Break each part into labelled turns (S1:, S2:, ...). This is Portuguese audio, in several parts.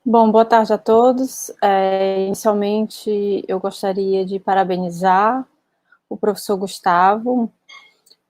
S1: Bom, boa tarde a todos. Inicialmente, eu gostaria de parabenizar o professor Gustavo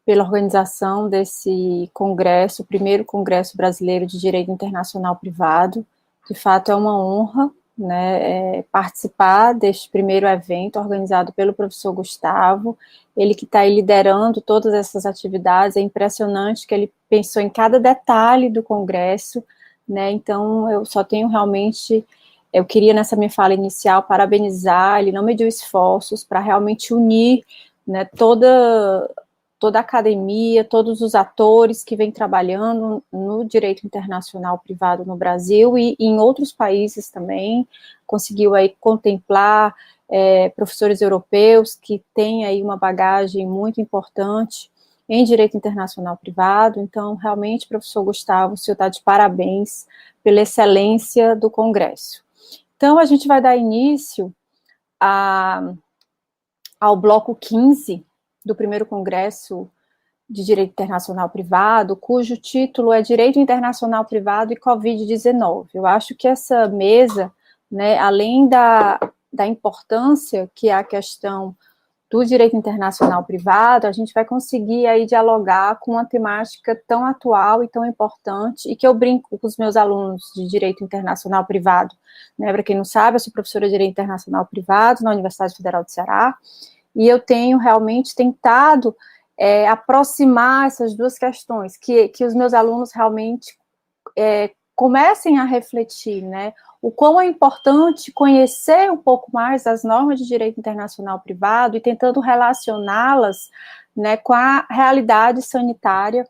S1: pela organização desse congresso, o primeiro Congresso Brasileiro de Direito Internacional Privado. De fato, é uma honra, né, participar deste primeiro evento organizado pelo professor Gustavo. Ele que está aí liderando todas essas atividades. É impressionante que ele pensou em cada detalhe do congresso, né? Então, eu só tenho realmente, eu queria nessa minha fala inicial parabenizar. Ele não mediu esforços para realmente unir, né, toda a academia, todos os atores que vêm trabalhando no direito internacional privado no Brasil e em outros países também. Conseguiu aí contemplar professores europeus que têm aí uma bagagem muito importante em direito internacional privado. Então, realmente, professor Gustavo, o senhor está de parabéns pela excelência do Congresso. Então, a gente vai dar início ao bloco 15 do primeiro Congresso de Direito Internacional Privado, cujo título é Direito Internacional Privado e Covid-19. Eu acho que essa mesa, né, além da importância que é a questão do direito internacional privado, a gente vai conseguir aí dialogar com uma temática tão atual e tão importante, e que eu brinco com os meus alunos de direito internacional privado, né? Para quem não sabe, eu sou professora de direito internacional privado na Universidade Federal do Ceará, e eu tenho realmente tentado aproximar essas duas questões, que os meus alunos realmente comecem a refletir, né? O quão é importante conhecer um pouco mais das normas de direito internacional privado e tentando relacioná-las, né, com a realidade sanitária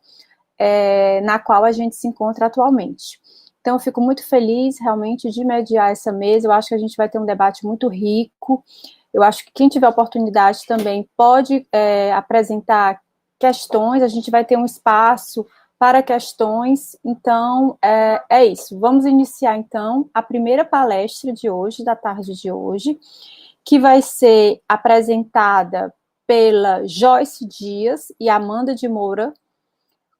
S1: na qual a gente se encontra atualmente. Então, eu fico muito feliz, realmente, de mediar essa mesa. Eu acho que a gente vai ter um debate muito rico. Eu acho que quem tiver oportunidade também pode apresentar questões. A gente vai ter um espaço para questões. Então, é isso. Vamos iniciar, então, a primeira palestra de hoje, da tarde de hoje, que vai ser apresentada pela Joyce Dias e Amanda de Moura,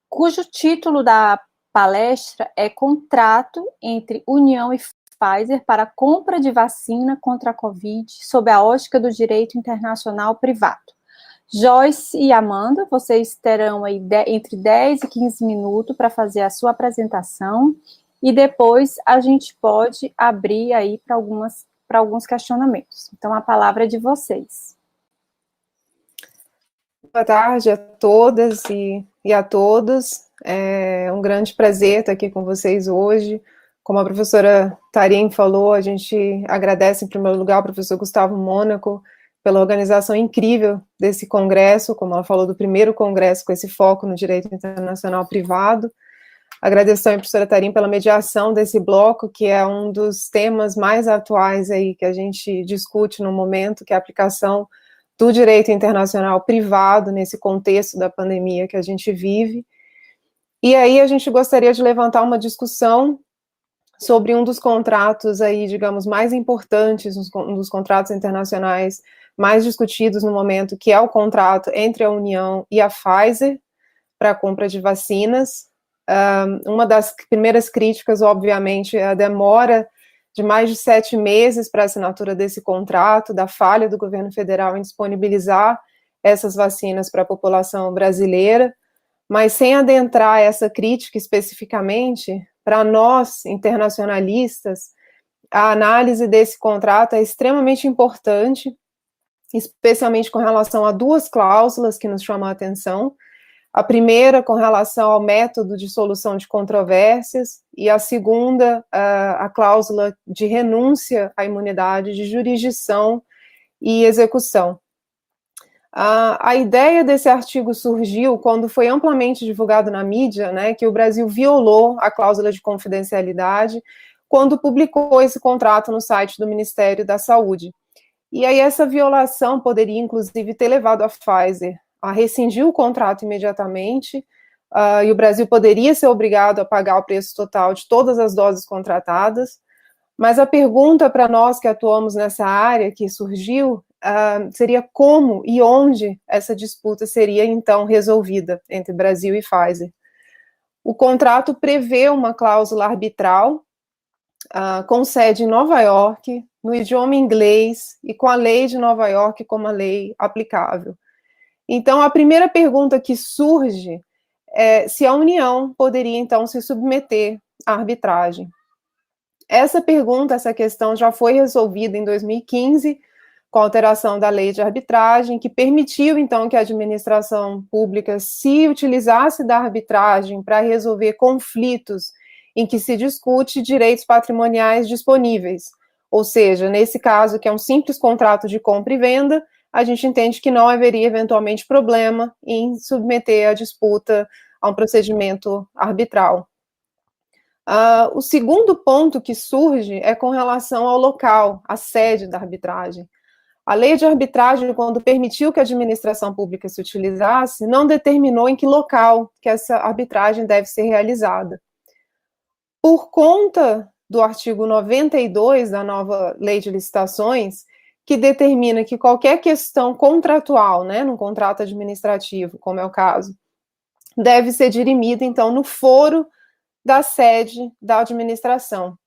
S1: cujo título da palestra é Contrato entre União e Pfizer para compra de vacina contra a Covid sob a ótica do direito internacional privado. Joyce e Amanda, vocês terão aí entre 10 e 15 minutos para fazer a sua apresentação e depois a gente pode abrir aí para alguns questionamentos. Então, a palavra é de vocês.
S2: Boa tarde a todas e a todos. É um grande prazer estar aqui com vocês hoje. Como a professora Tarim falou, a gente agradece em primeiro lugar ao professor Gustavo Mônaco pela organização incrível desse congresso, como ela falou, do primeiro congresso com esse foco no direito internacional privado. Agradeço também à professora Tarim pela mediação desse bloco, que é um dos temas mais atuais aí que a gente discute no momento, que é a aplicação do direito internacional privado nesse contexto da pandemia que a gente vive. E aí a gente gostaria de levantar uma discussão sobre um dos contratos aí, digamos, mais importantes, um dos contratos internacionais mais discutidos no momento, que é o contrato entre a União e a Pfizer para a compra de vacinas. Uma das primeiras críticas, obviamente, é a demora de mais de 7 meses para a assinatura desse contrato, da falha do governo federal em disponibilizar essas vacinas para a população brasileira, mas sem adentrar essa crítica especificamente, para nós, internacionalistas, a análise desse contrato é extremamente importante, especialmente com relação a duas cláusulas que nos chamam a atenção. A primeira com relação ao método de solução de controvérsias e a segunda, a cláusula de renúncia à imunidade de jurisdição e execução. A ideia desse artigo surgiu quando foi amplamente divulgado na mídia, né, que o Brasil violou a cláusula de confidencialidade quando publicou esse contrato no site do Ministério da Saúde. E aí essa violação poderia, inclusive, ter levado a Pfizer a rescindir o contrato imediatamente, e o Brasil poderia ser obrigado a pagar o preço total de todas as doses contratadas. Mas a pergunta para nós que atuamos nessa área que surgiu seria como e onde essa disputa seria então resolvida entre Brasil e Pfizer. O contrato prevê uma cláusula arbitral com sede em Nova York, no idioma inglês e com a lei de Nova York como a lei aplicável. Então, a primeira pergunta que surge é se a União poderia, então, se submeter à arbitragem. Essa pergunta, essa questão já foi resolvida em 2015, com a alteração da lei de arbitragem, que permitiu, então, que a administração pública se utilizasse da arbitragem para resolver conflitos em que se discute direitos patrimoniais disponíveis. Ou seja, nesse caso, que é um simples contrato de compra e venda, a gente entende que não haveria, eventualmente, problema em submeter a disputa a um procedimento arbitral. O segundo ponto que surge é com relação ao local, à sede da arbitragem. A lei de arbitragem, quando permitiu que a administração pública se utilizasse, não determinou em que local que essa arbitragem deve ser realizada. Por conta do artigo 92 da nova lei de licitações, que determina que qualquer questão contratual, né, num contrato administrativo, como é o caso, deve ser dirimida, então, no foro da sede da administração.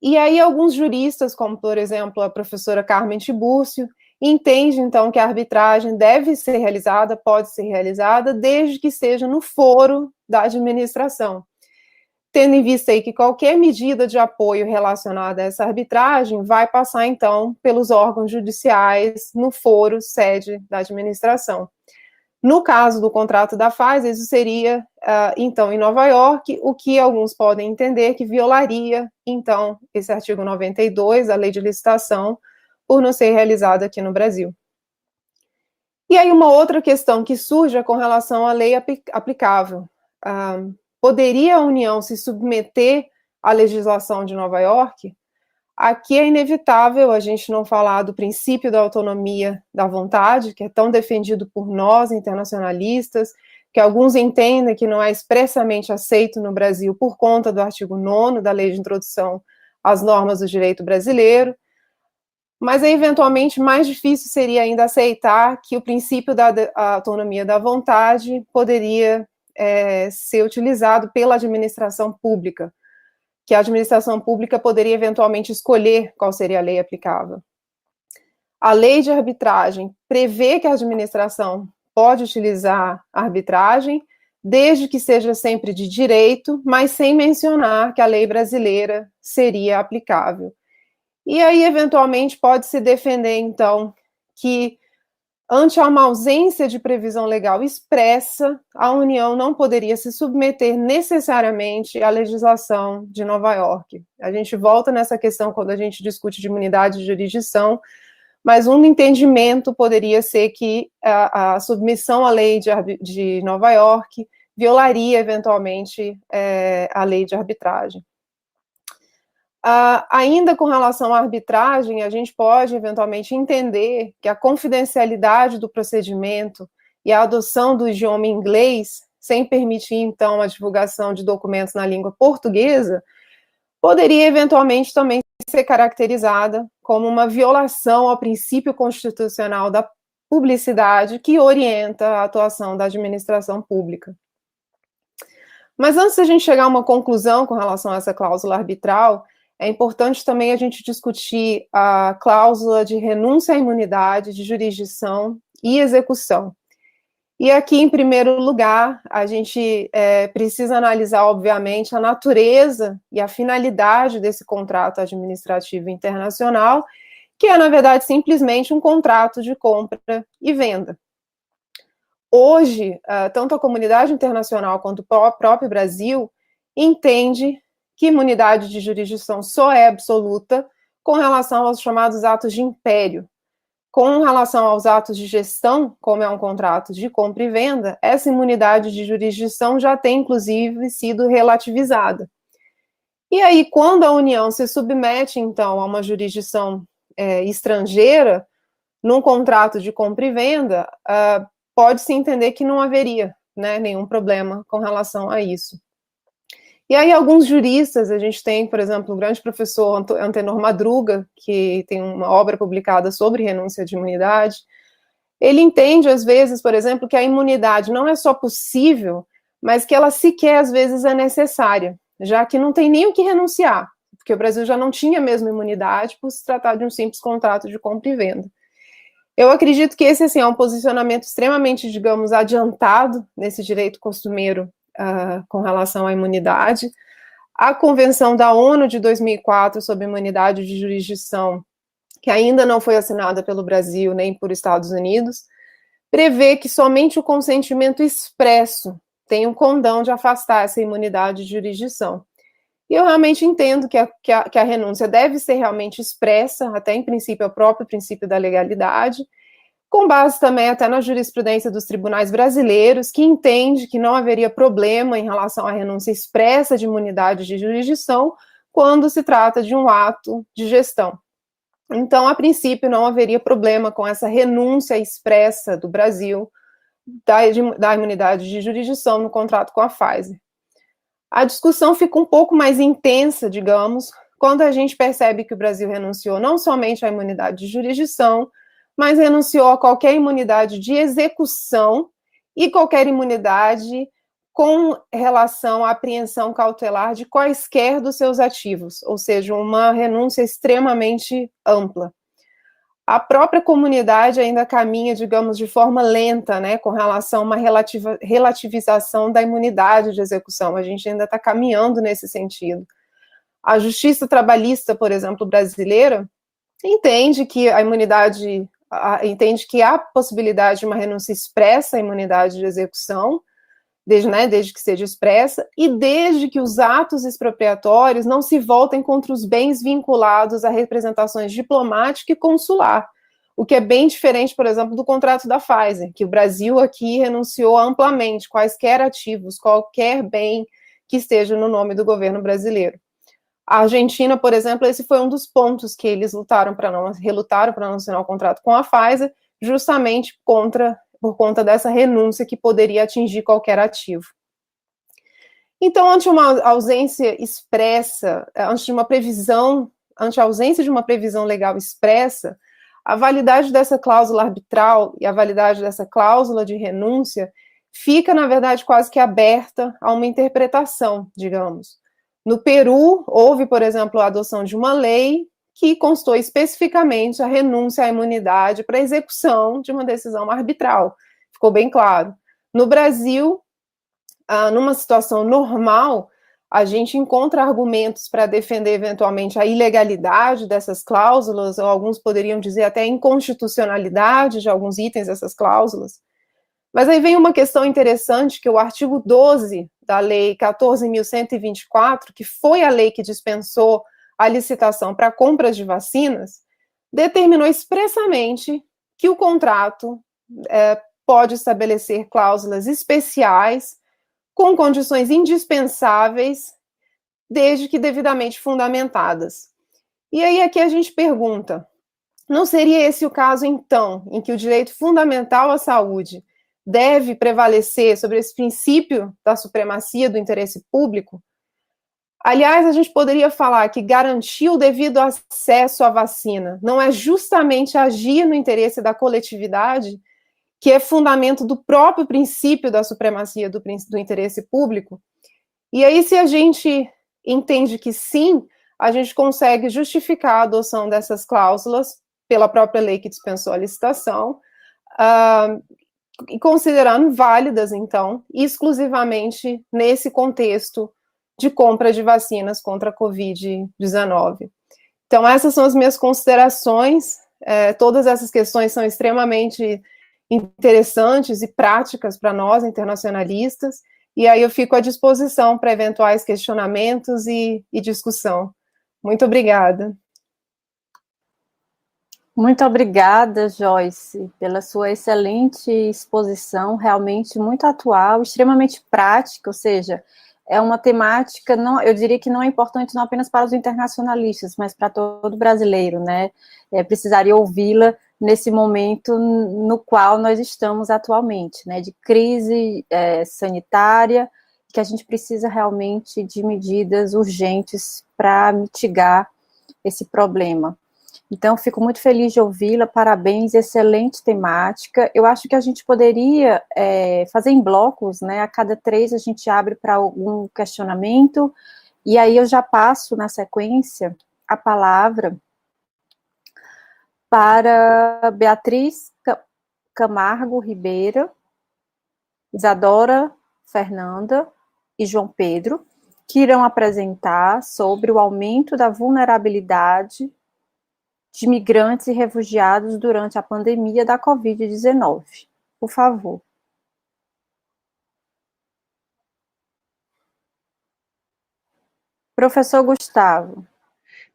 S2: E aí alguns juristas, como, por exemplo, a professora Carmen Tibúrcio, entende, então, que a arbitragem deve ser realizada, pode ser realizada, desde que seja no foro da administração. Tendo em vista aí que qualquer medida de apoio relacionada a essa arbitragem vai passar, então, pelos órgãos judiciais no foro sede da administração. No caso do contrato da Pfizer, isso seria, então, em Nova York, o que alguns podem entender que violaria, então, esse artigo 92 da lei de licitação, por não ser realizado aqui no Brasil. E aí uma outra questão que surge é com relação à lei aplicável. Poderia a União se submeter à legislação de Nova York? Aqui é inevitável a gente não falar do princípio da autonomia da vontade, que é tão defendido por nós, internacionalistas, que alguns entendem que não é expressamente aceito no Brasil por conta do artigo 9º da Lei de Introdução às Normas do Direito Brasileiro, mas aí, eventualmente, mais difícil seria ainda aceitar que o princípio da autonomia da vontade poderia ser utilizado pela administração pública, que a administração pública poderia eventualmente escolher qual seria a lei aplicável. A lei de arbitragem prevê que a administração pode utilizar a arbitragem, desde que seja sempre de direito, mas sem mencionar que a lei brasileira seria aplicável. E aí, eventualmente, pode-se defender, então, que ante uma ausência de previsão legal expressa, a União não poderia se submeter necessariamente à legislação de Nova York. A gente volta nessa questão quando a gente discute de imunidade de jurisdição, mas um entendimento poderia ser que a submissão à lei de Nova York violaria, eventualmente, a lei de arbitragem. Ainda com relação à arbitragem, a gente pode, eventualmente, entender que a confidencialidade do procedimento e a adoção do idioma inglês, sem permitir, então, a divulgação de documentos na língua portuguesa, poderia, eventualmente, também ser caracterizada como uma violação ao princípio constitucional da publicidade que orienta a atuação da administração pública. Mas antes da gente chegar a uma conclusão com relação a essa cláusula arbitral, é importante também a gente discutir a cláusula de renúncia à imunidade de jurisdição e execução. E aqui, em primeiro lugar, a gente precisa analisar, obviamente, a natureza e a finalidade desse contrato administrativo internacional, que é, na verdade, simplesmente um contrato de compra e venda. Hoje, tanto a comunidade internacional quanto o próprio Brasil entende que imunidade de jurisdição só é absoluta com relação aos chamados atos de império. Com relação aos atos de gestão, como é um contrato de compra e venda, essa imunidade de jurisdição já tem, inclusive, sido relativizada. E aí, quando a União se submete, então, a uma jurisdição estrangeira, num contrato de compra e venda, pode-se entender que não haveria, né, nenhum problema com relação a isso. E aí alguns juristas, a gente tem, por exemplo, o grande professor Antenor Madruga, que tem uma obra publicada sobre renúncia de imunidade, ele entende, às vezes, por exemplo, que a imunidade não é só possível, mas que ela sequer, às vezes, é necessária, já que não tem nem o que renunciar. porque o Brasil já não tinha mesmo imunidade por se tratar de um simples contrato de compra e venda. Eu acredito que esse assim, é um posicionamento extremamente, digamos, adiantado nesse direito costumeiro com relação à imunidade. A Convenção da ONU de 2004 sobre imunidade de jurisdição, que ainda não foi assinada pelo Brasil nem por Estados Unidos, prevê que somente o consentimento expresso tem um condão de afastar essa imunidade de jurisdição. E eu realmente entendo que a renúncia deve ser realmente expressa, até em princípio, é o próprio princípio da legalidade, com base também até na jurisprudência dos tribunais brasileiros, que entende que não haveria problema em relação à renúncia expressa de imunidade de jurisdição quando se trata de um ato de gestão. Então, a princípio, não haveria problema com essa renúncia expressa do Brasil da imunidade de jurisdição no contrato com a Pfizer. A discussão fica um pouco mais intensa, digamos, quando a gente percebe que o Brasil renunciou não somente à imunidade de jurisdição, mas renunciou a qualquer imunidade de execução e qualquer imunidade com relação à apreensão cautelar de quaisquer dos seus ativos, ou seja, uma renúncia extremamente ampla. A própria comunidade ainda caminha, digamos, de forma lenta, né, com relação a uma relativização da imunidade de execução. A gente ainda está caminhando nesse sentido. A justiça trabalhista, por exemplo, brasileira, entende que a imunidade, entende que há possibilidade de uma renúncia expressa à imunidade de execução, desde que seja expressa, e desde que os atos expropriatórios não se voltem contra os bens vinculados a representações diplomática e consular, o que é bem diferente, por exemplo, do contrato da Pfizer, que o Brasil aqui renunciou amplamente quaisquer ativos, qualquer bem que esteja no nome do governo brasileiro. A Argentina, por exemplo, esse foi um dos pontos que eles relutaram para não assinar o contrato com a Pfizer, justamente por conta dessa renúncia que poderia atingir qualquer ativo. Então, ante uma ausência expressa, ante a ausência de uma previsão legal expressa, a validade dessa cláusula arbitral e a validade dessa cláusula de renúncia fica, na verdade, quase que aberta a uma interpretação, digamos. No Peru, houve, por exemplo, a adoção de uma lei que constou especificamente a renúncia à imunidade para execução de uma decisão arbitral. Ficou bem claro. No Brasil, numa situação normal, a gente encontra argumentos para defender eventualmente a ilegalidade dessas cláusulas, ou alguns poderiam dizer até a inconstitucionalidade de alguns itens dessas cláusulas. Mas aí vem uma questão interessante, que o artigo 12 da Lei 14.124, que foi a lei que dispensou a licitação para compras de vacinas, determinou expressamente que o contrato pode estabelecer cláusulas especiais com condições indispensáveis, desde que devidamente fundamentadas. E aí aqui a gente pergunta, não seria esse o caso, então, em que o direito fundamental à saúde deve prevalecer sobre esse princípio da supremacia do interesse público? Aliás, a gente poderia falar que garantir o devido acesso à vacina não é justamente agir no interesse da coletividade, que é fundamento do próprio princípio da supremacia do interesse público? E aí, se a gente entende que sim, a gente consegue justificar a adoção dessas cláusulas pela própria lei que dispensou a licitação, e considerando válidas, então, exclusivamente nesse contexto de compra de vacinas contra a Covid-19. Então, essas são as minhas considerações. Todas essas questões são extremamente interessantes e práticas para nós, internacionalistas, e aí eu fico à disposição para eventuais questionamentos e discussão. Muito obrigada.
S1: Muito obrigada, Joyce, pela sua excelente exposição, realmente muito atual, extremamente prática, ou seja, é uma temática, não, eu diria que não é importante não apenas para os internacionalistas, mas para todo brasileiro, né? Precisaria ouvi-la nesse momento no qual nós estamos atualmente, né? De crise sanitária, que a gente precisa realmente de medidas urgentes para mitigar esse problema. Então, fico muito feliz de ouvi-la, parabéns, excelente temática. Eu acho que a gente poderia fazer em blocos, né? A cada 3 a gente abre para algum questionamento E aí eu já passo, na sequência, a palavra para Beatriz Camargo Ribeiro, Isadora Fernanda e João Pedro, que irão apresentar sobre o aumento da vulnerabilidade de migrantes e refugiados durante a pandemia da Covid-19. Por favor. Professor Gustavo.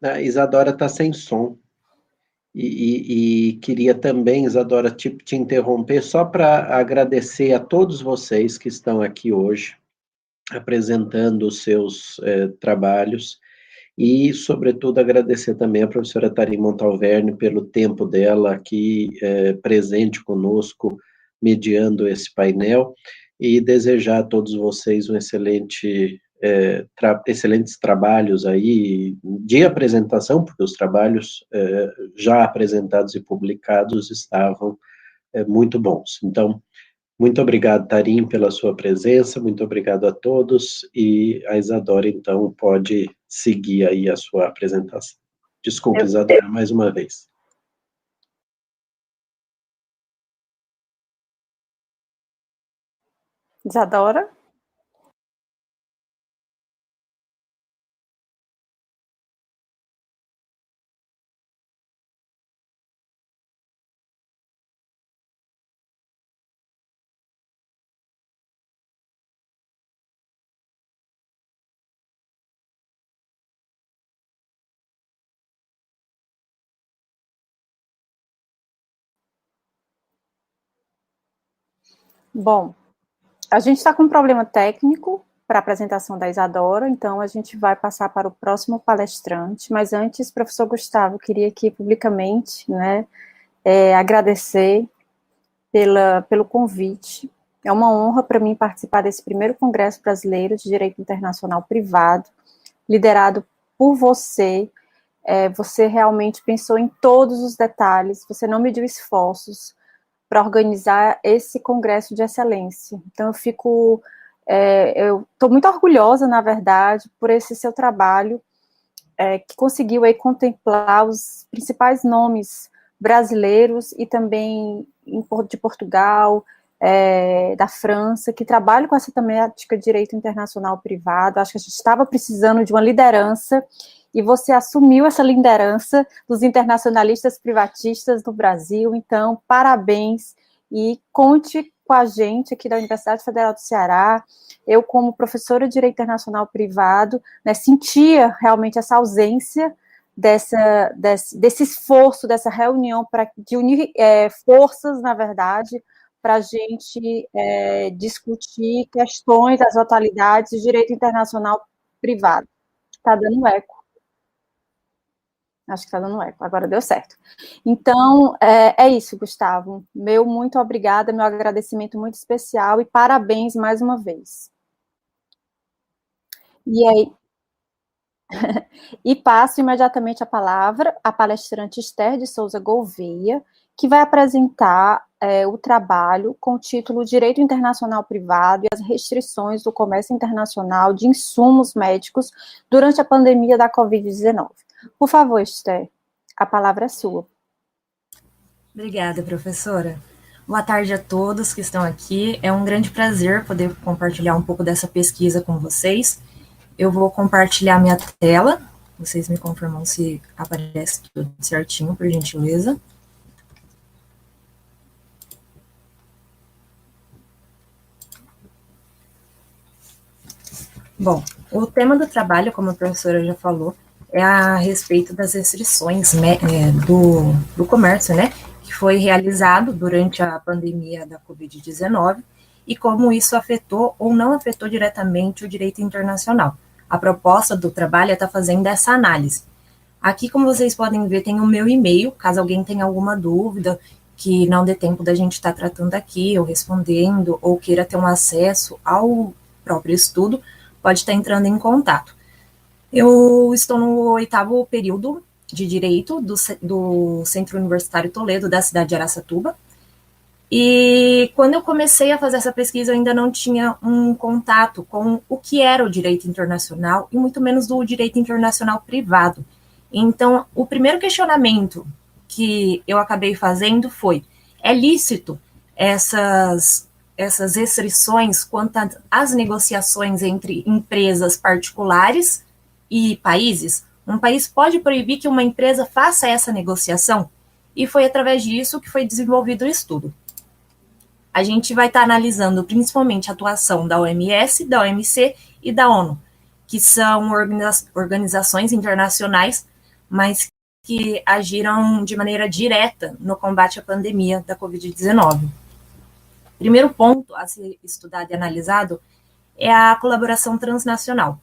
S3: A Isadora está sem som. E queria também, Isadora, te interromper só para agradecer a todos vocês que estão aqui hoje, apresentando os seus trabalhos, e, sobretudo, agradecer também a professora Tarim Montalverne pelo tempo dela aqui presente conosco, mediando esse painel, e desejar a todos vocês um excelentes trabalhos aí de apresentação, porque os trabalhos já apresentados e publicados estavam muito bons. Então, muito obrigado, Tarim, pela sua presença, muito obrigado a todos, e a Isadora, então, pode seguir aí a sua apresentação. Desculpe, Isadora, mais uma vez.
S1: Isadora? Bom, a gente está com um problema técnico para a apresentação da Isadora, então a gente vai passar para o próximo palestrante, mas antes, professor Gustavo, queria aqui publicamente, né, agradecer pelo convite. É uma honra para mim participar desse primeiro Congresso Brasileiro de Direito Internacional Privado, liderado por você. Você realmente pensou em todos os detalhes, você não mediu esforços para organizar esse congresso de excelência. Então, eu estou muito orgulhosa, na verdade, por esse seu trabalho, que conseguiu aí contemplar os principais nomes brasileiros e também de Portugal, da França, que trabalham com essa temática de direito internacional privado. Acho que a gente estava precisando de uma liderança, e você assumiu essa liderança dos internacionalistas privatistas do Brasil. Então, parabéns, e conte com a gente aqui da Universidade Federal do Ceará. Eu, como professora de Direito Internacional Privado, né, sentia realmente essa ausência desse esforço, dessa reunião de unir forças, na verdade, para a gente discutir questões das atualidades de direito internacional privado. Está dando eco. Acho que está dando eco, agora deu certo. Então, é isso, Gustavo. Meu muito obrigada, meu agradecimento muito especial, e parabéns mais uma vez. E aí, e passo imediatamente a palavra à palestrante Esther de Souza Gouveia, que vai apresentar o trabalho com o título Direito Internacional Privado e as restrições do comércio internacional de insumos médicos durante a pandemia da Covid-19. Por favor, Esther, a palavra é sua.
S4: Obrigada, professora. Boa tarde a todos que estão aqui. É um grande prazer poder compartilhar um pouco dessa pesquisa com vocês. Eu vou compartilhar minha tela. Vocês me confirmam se aparece tudo certinho, por gentileza. Bom, o tema do trabalho, como a professora já falou, é a respeito das restrições do comércio, né, que foi realizado durante a pandemia da Covid-19 e como isso afetou ou não afetou diretamente o direito internacional. A proposta do trabalho é estar fazendo essa análise. Aqui, como vocês podem ver, tem o meu e-mail, caso alguém tenha alguma dúvida, que não dê tempo da gente estar tratando aqui, ou respondendo, ou queira ter um acesso ao próprio estudo, pode estar entrando em contato. Eu estou no 8º período de Direito do Centro Universitário Toledo, da cidade de Araçatuba, E quando eu comecei a fazer essa pesquisa, eu ainda não tinha um contato com o que era o direito internacional, e muito menos do direito internacional privado. Então, o primeiro questionamento que eu acabei fazendo foi: é lícito essas restrições quanto às negociações entre empresas particulares e países? Um país pode proibir que uma empresa faça essa negociação? E foi através disso que foi desenvolvido o estudo. A gente vai estar analisando principalmente a atuação da OMS, da OMC e da ONU, que são organizações internacionais, mas que agiram de maneira direta no combate à pandemia da Covid-19. Primeiro ponto a ser estudado e analisado é a colaboração transnacional.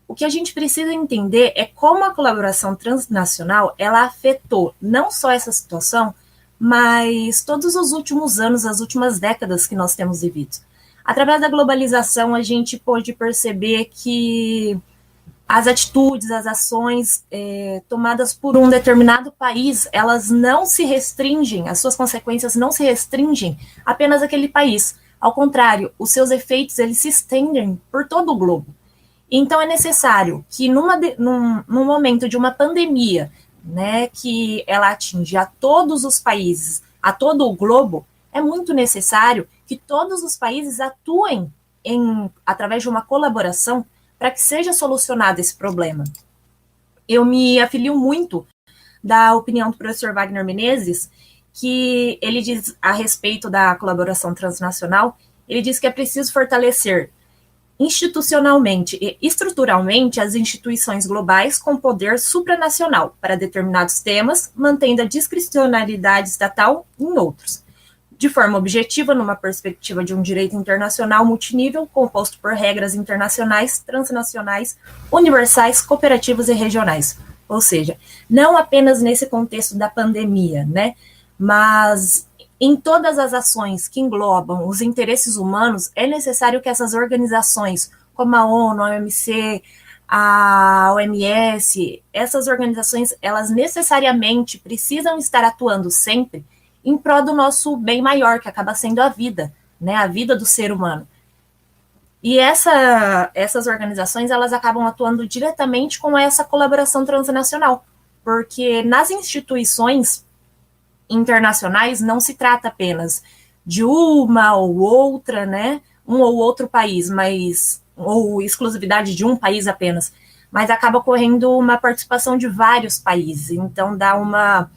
S4: O que a gente precisa entender é como a colaboração transnacional ela afetou não só essa situação, mas todos os últimos anos, as últimas décadas que nós temos vivido. Através da globalização, a gente pôde perceber que as atitudes, as ações tomadas por um determinado país, elas não se restringem, as suas consequências não se restringem apenas àquele país. Ao contrário, os seus efeitos eles se estendem por todo o globo. Então, é necessário que num momento de uma pandemia, né, que ela atinge a todos os países, a todo o globo, é muito necessário que todos os países atuem através de uma colaboração para que seja solucionado esse problema. Eu me afilio muito da opinião do professor Wagner Menezes, que ele diz a respeito da colaboração transnacional, ele diz que é preciso fortalecer institucionalmente e estruturalmente as instituições globais com poder supranacional para determinados temas, mantendo a discricionalidade estatal em outros, de forma objetiva, numa perspectiva de um direito internacional multinível, composto por regras internacionais, transnacionais, universais, cooperativas e regionais. Ou seja, não apenas nesse contexto da pandemia, né, mas em todas as ações que englobam os interesses humanos, é necessário que essas organizações, como a ONU, a OMC, a OMS, essas organizações, elas necessariamente precisam estar atuando sempre em prol do nosso bem maior, que acaba sendo a vida, né, a vida do ser humano. E essas organizações, elas acabam atuando diretamente com essa colaboração transnacional, porque nas instituições internacionais não se trata apenas de uma ou outra, né, um ou outro país, ou exclusividade de um país apenas, mas acaba ocorrendo uma participação de vários países, então dá uma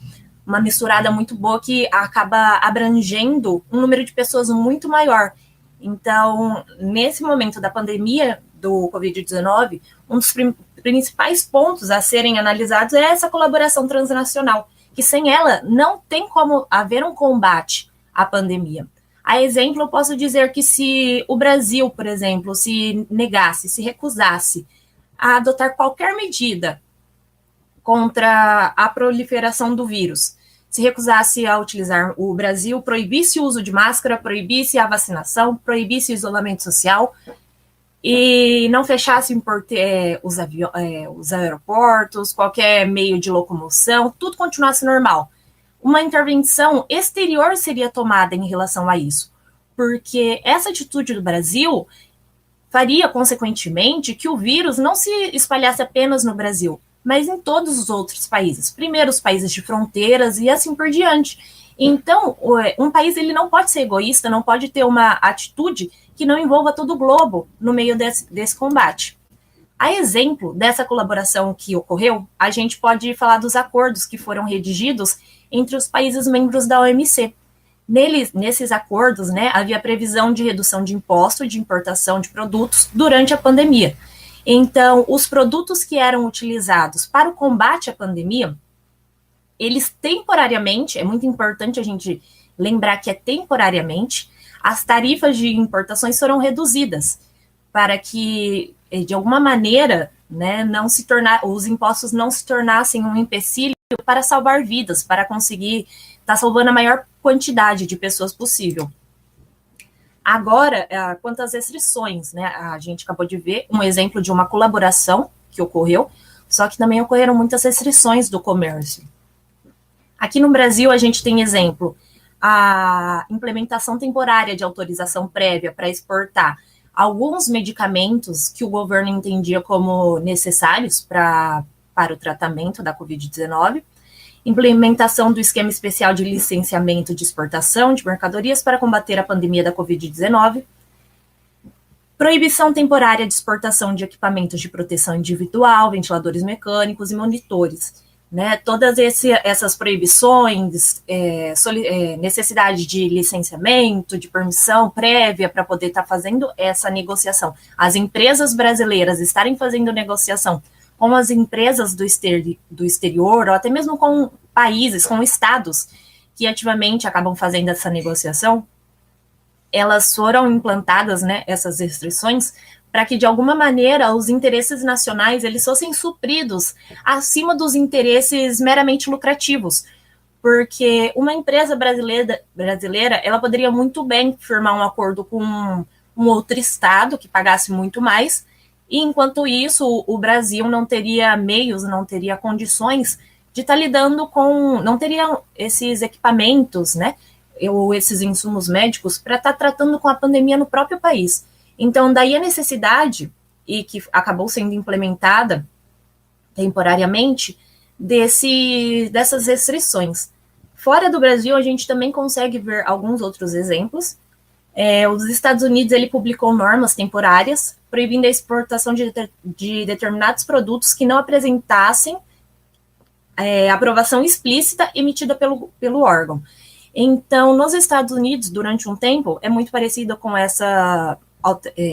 S4: misturada muito boa que acaba abrangendo um número de pessoas muito maior. Então, nesse momento da pandemia do Covid-19, um dos principais pontos a serem analisados é essa colaboração transnacional, que sem ela não tem como haver um combate à pandemia. A exemplo, eu posso dizer que se o Brasil, por exemplo, se negasse, se recusasse a adotar qualquer medida contra a proliferação do vírus, se recusasse a utilizar, o Brasil proibisse o uso de máscara, proibisse a vacinação, proibisse o isolamento social e não fechasse os aeroportos, qualquer meio de locomoção, tudo continuasse normal. Uma intervenção exterior seria tomada em relação a isso, porque essa atitude do Brasil faria, consequentemente, que o vírus não se espalhasse apenas no Brasil, mas em todos os outros países. Primeiro, os países de fronteiras e assim por diante. Então, um país ele não pode ser egoísta, não pode ter uma atitude que não envolva todo o globo no meio desse combate. A exemplo dessa colaboração que ocorreu, a gente pode falar dos acordos que foram redigidos entre os países membros da OMC. Nesses acordos, né, havia previsão de redução de imposto de importação de produtos durante a pandemia. Então, os produtos que eram utilizados para o combate à pandemia, eles temporariamente, é muito importante a gente lembrar que é temporariamente, as tarifas de importações foram reduzidas para que, de alguma maneira, né, os impostos não se tornassem um empecilho para salvar vidas, para conseguir estar salvando a maior quantidade de pessoas possível. Agora, quanto às restrições, né, a gente acabou de ver um exemplo de uma colaboração que ocorreu, só que também ocorreram muitas restrições do comércio. Aqui no Brasil, a gente tem exemplo a implementação temporária de autorização prévia para exportar alguns medicamentos que o governo entendia como necessários para o tratamento da Covid-19, implementação do esquema especial de licenciamento de exportação de mercadorias para combater a pandemia da Covid-19, proibição temporária de exportação de equipamentos de proteção individual, ventiladores mecânicos e monitores. Né, todas essas proibições, necessidade de licenciamento, de permissão prévia para poder estar fazendo essa negociação. As empresas brasileiras estarem fazendo negociação com as empresas do exterior, ou até mesmo com países, com estados, que ativamente acabam fazendo essa negociação, elas foram implantadas, né, essas restrições, para que, de alguma maneira, os interesses nacionais eles fossem supridos acima dos interesses meramente lucrativos. Porque uma empresa brasileira ela poderia muito bem firmar um acordo com um outro estado que pagasse muito mais, e, enquanto isso, o Brasil não teria meios, não teria condições de estar lidando com... não teria esses equipamentos, né, ou esses insumos médicos para estar tratando com a pandemia no próprio país. Então, daí a necessidade, e que acabou sendo implementada temporariamente, dessas restrições. Fora do Brasil, a gente também consegue ver alguns outros exemplos. Os Estados Unidos ele publicou normas temporárias proibindo a exportação de determinados produtos que não apresentassem aprovação explícita emitida pelo órgão. Então, nos Estados Unidos, durante um tempo, é muito parecido com essa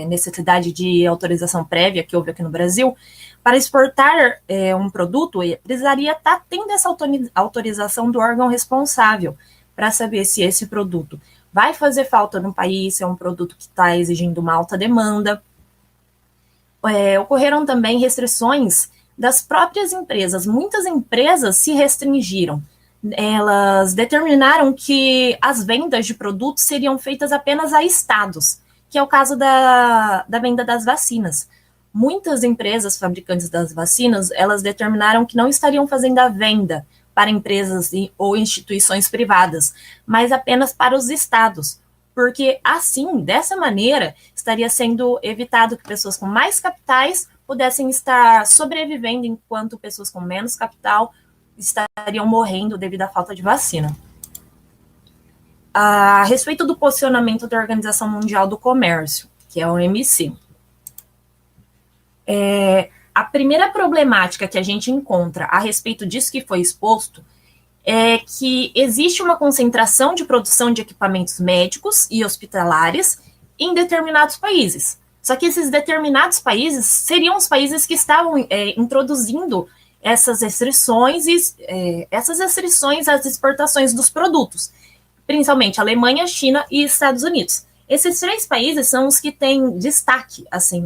S4: necessidade de autorização prévia que houve aqui no Brasil. Para exportar um produto, precisaria estar tendo essa autorização do órgão responsável para saber se esse produto vai fazer falta no país, se é um produto que está exigindo uma alta demanda. Ocorreram também restrições das próprias empresas. Muitas empresas se restringiram. Elas determinaram que as vendas de produtos seriam feitas apenas a estados, que é o caso da venda das vacinas. Muitas empresas fabricantes das vacinas, elas determinaram que não estariam fazendo a venda para empresas ou instituições privadas, mas apenas para os estados, porque assim, dessa maneira, estaria sendo evitado que pessoas com mais capitais pudessem estar sobrevivendo, enquanto pessoas com menos capital estariam morrendo devido à falta de vacina. A respeito do posicionamento da Organização Mundial do Comércio, que é a OMC. A primeira problemática que a gente encontra a respeito disso que foi exposto é que existe uma concentração de produção de equipamentos médicos e hospitalares em determinados países. Só que esses determinados países seriam os países que estavam introduzindo essas restrições às exportações dos produtos, principalmente Alemanha, China e Estados Unidos. Esses 3 países são os que têm destaque, assim,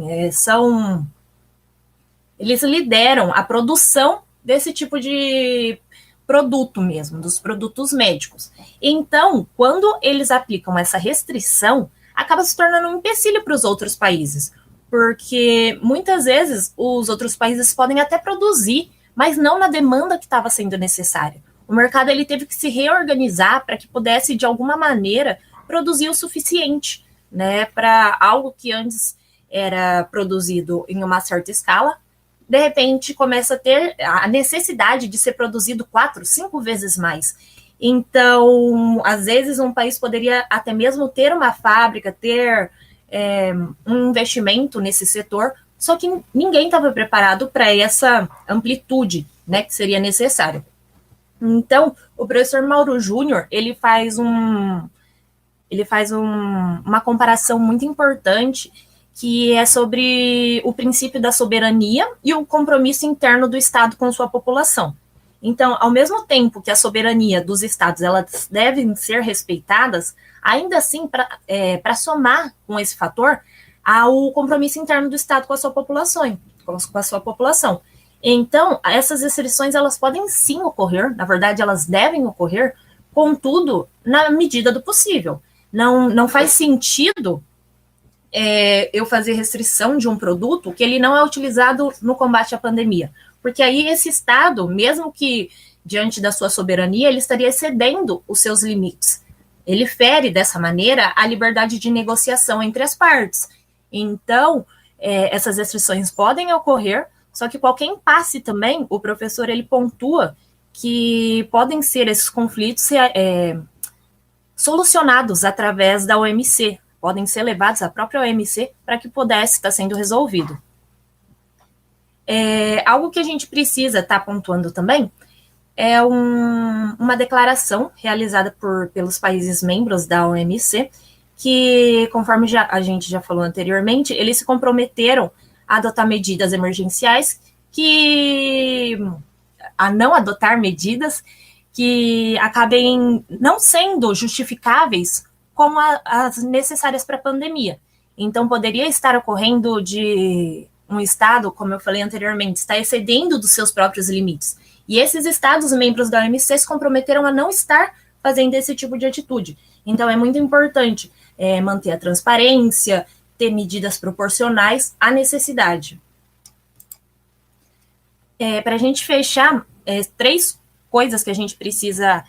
S4: eles lideram a produção desse tipo de produto mesmo, dos produtos médicos. Então, quando eles aplicam essa restrição, acaba se tornando um empecilho para os outros países, porque muitas vezes os outros países podem até produzir, mas não na demanda que estava sendo necessária. O mercado ele teve que se reorganizar para que pudesse, de alguma maneira, produzir o suficiente, né, para algo que antes era produzido em uma certa escala, de repente começa a ter a necessidade de ser produzido 4, 5 vezes mais. Então, às vezes, um país poderia até mesmo ter uma fábrica, ter um investimento nesse setor, só que ninguém estava preparado para essa amplitude, né, que seria necessário. Então, o professor Mauro Júnior, ele faz uma comparação muito importante, que é sobre o princípio da soberania e o compromisso interno do Estado com sua população. Então, ao mesmo tempo que a soberania dos Estados elas devem ser respeitadas, ainda assim, para somar com esse fator, há o compromisso interno do Estado com a sua população. Então, essas restrições elas podem sim ocorrer, na verdade, elas devem ocorrer, contudo, na medida do possível. Não faz sentido eu fazer restrição de um produto que ele não é utilizado no combate à pandemia. Porque aí esse Estado, mesmo que diante da sua soberania, ele estaria excedendo os seus limites. ele fere dessa maneira a liberdade de negociação entre as partes. Então, essas restrições podem ocorrer, só que qualquer impasse também, o professor ele pontua que podem ser esses conflitos solucionados através da OMC, podem ser levados à própria OMC para que pudesse estar sendo resolvido. Algo que a gente precisa estar pontuando também é uma declaração realizada pelos países membros da OMC, que, conforme a gente já falou anteriormente, eles se comprometeram a adotar medidas emergenciais a não adotar medidas que acabem não sendo justificáveis como as necessárias para a pandemia. Então, poderia estar ocorrendo de um Estado, como eu falei anteriormente, está excedendo dos seus próprios limites. E esses Estados membros da OMC se comprometeram a não estar fazendo esse tipo de atitude. Então, é muito importante manter a transparência, ter medidas proporcionais à necessidade. Para a gente fechar, 3 coisas que a gente precisa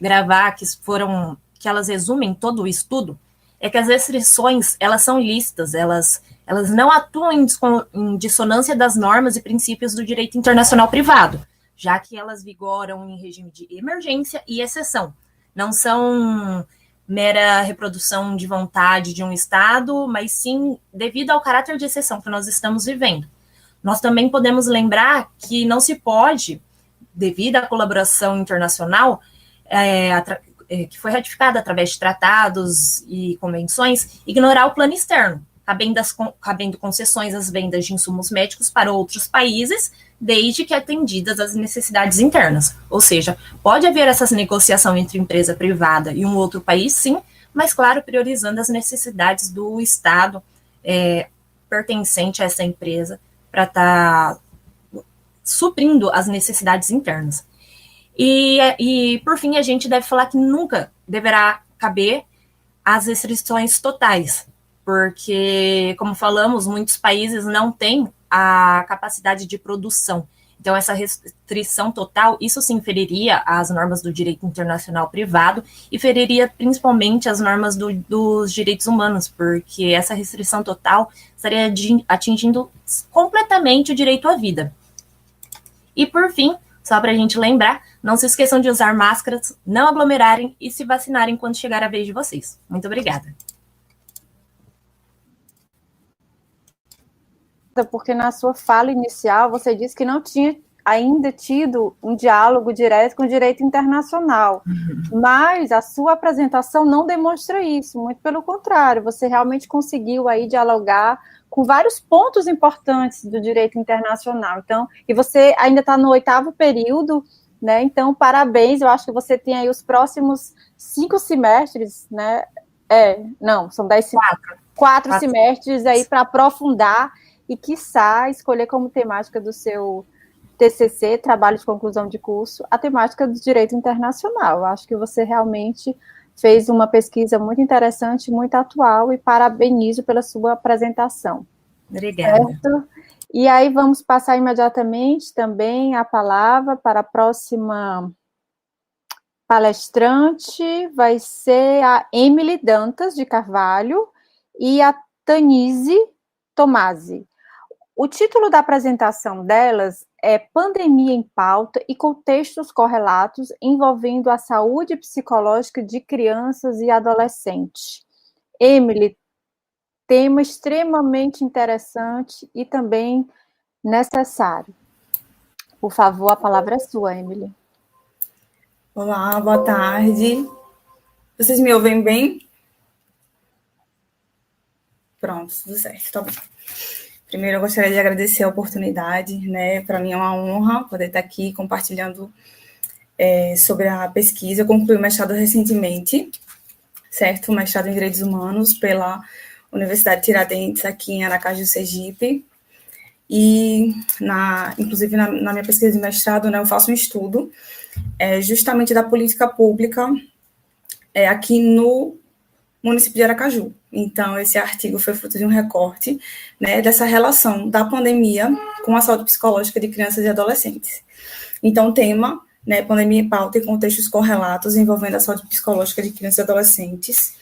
S4: gravar, que elas resumem todo o estudo, é que as restrições, elas são lícitas, elas não atuam em dissonância das normas e princípios do direito internacional privado, já que elas vigoram em regime de emergência e exceção. Não são mera reprodução de vontade de um Estado, mas sim devido ao caráter de exceção que nós estamos vivendo. Nós também podemos lembrar que não se pode, devido à colaboração internacional, que foi ratificada através de tratados e convenções, ignorar o plano externo, cabendo concessões às vendas de insumos médicos para outros países, desde que atendidas às necessidades internas. Ou seja, pode haver essa negociação entre empresa privada e um outro país, sim, mas, claro, priorizando as necessidades do Estado pertencente a essa empresa para estar suprindo as necessidades internas. E, por fim, a gente deve falar que nunca deverá caber as restrições totais, porque, como falamos, muitos países não têm a capacidade de produção. Então, essa restrição total, isso sim feriria as normas do direito internacional privado e feriria principalmente as normas dos direitos humanos, porque essa restrição total estaria atingindo completamente o direito à vida. E, por fim, só para a gente lembrar, não se esqueçam de usar máscaras, não aglomerarem e se vacinarem quando chegar a vez de vocês. Muito obrigada.
S1: Porque na sua fala inicial você disse que não tinha ainda tido um diálogo direto com o direito internacional, mas a sua apresentação não demonstra isso, muito pelo contrário, você realmente conseguiu aí dialogar com vários pontos importantes do direito internacional. Então, e você ainda está no 8º período, né? Então, parabéns, eu acho que você tem aí os próximos 5 semestres, né? Não, são 4 semestres aí para aprofundar e, quiçá, escolher como temática do seu TCC, trabalho de conclusão de curso, a temática do direito internacional. Eu acho que você realmente fez uma pesquisa muito interessante, muito atual, e parabenizo pela sua apresentação.
S4: Obrigada.
S1: Certo? E aí vamos passar imediatamente também a palavra para a próxima palestrante, vai ser a Emily Dantas de Carvalho e a Tanise Tomasi. O título da apresentação delas é Pandemia em Pauta e Contextos Correlatos envolvendo a saúde psicológica de crianças e adolescentes. Emily, tema extremamente interessante e também necessário. Por favor, a palavra é sua, Emily.
S5: Olá, boa tarde. Vocês me ouvem bem? Pronto, tudo certo, tá bom. Primeiro, eu gostaria de agradecer a oportunidade, né? Para mim é uma honra poder estar aqui compartilhando sobre a pesquisa. Eu concluí o mestrado recentemente, certo? O mestrado em Direitos Humanos pela Universidade Tiradentes, aqui em Aracaju, Sergipe. E, inclusive, na minha pesquisa de mestrado, né, eu faço um estudo justamente da política pública aqui no município de Aracaju. Então, esse artigo foi fruto de um recorte, né, dessa relação da pandemia com a saúde psicológica de crianças e adolescentes. Então, o tema né, Pandemia em Pauta e Contextos Correlatos envolvendo a saúde psicológica de crianças e adolescentes.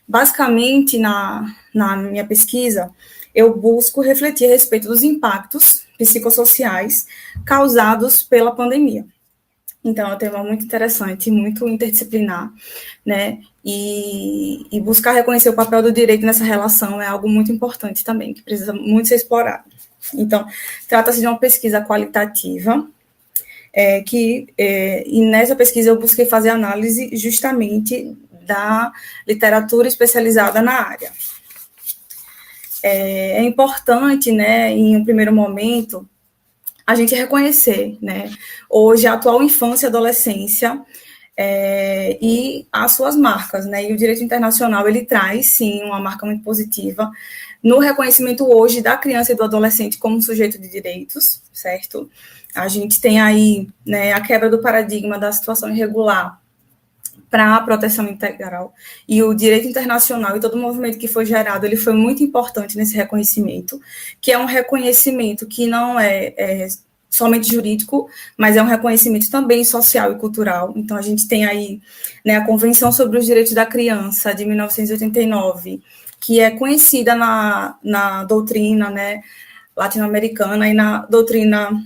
S5: Basicamente, na minha pesquisa, eu busco refletir a respeito dos impactos psicossociais causados pela pandemia. Então, é um tema muito interessante, muito interdisciplinar, né? E buscar reconhecer o papel do direito nessa relação é algo muito importante também, que precisa muito ser explorado. Então, trata-se de uma pesquisa qualitativa, e nessa pesquisa eu busquei fazer análise justamente da literatura especializada na área. É importante, né, em um primeiro momento, a gente reconhecer, né, hoje a atual infância e adolescência e as suas marcas, né, e o direito internacional, ele traz, sim, uma marca muito positiva no reconhecimento hoje da criança e do adolescente como sujeito de direitos, certo? A gente tem aí, né, a quebra do paradigma da situação irregular para a proteção integral, e o direito internacional e todo o movimento que foi gerado, ele foi muito importante nesse reconhecimento, que é um reconhecimento que não é somente jurídico, mas é um reconhecimento também social e cultural. Então, a gente tem aí, né, a Convenção sobre os Direitos da Criança, de 1989, que é conhecida na doutrina, né, latino-americana e na doutrina,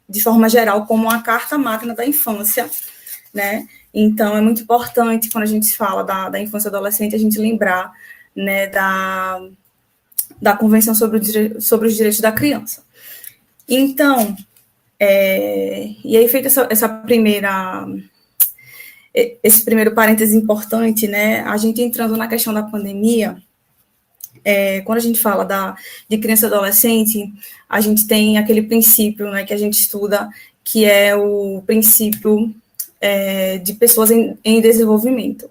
S5: de forma geral, como a Carta Magna da Infância, né? Então, é muito importante, quando a gente fala da infância e adolescente, a gente lembrar, né, da Convenção sobre os Direitos da Criança. Então, e aí, feito esse primeiro parêntese importante, né, a gente entrando na questão da pandemia, quando a gente fala de criança e adolescente, a gente tem aquele princípio, né, que a gente estuda, que é o princípio de pessoas em desenvolvimento.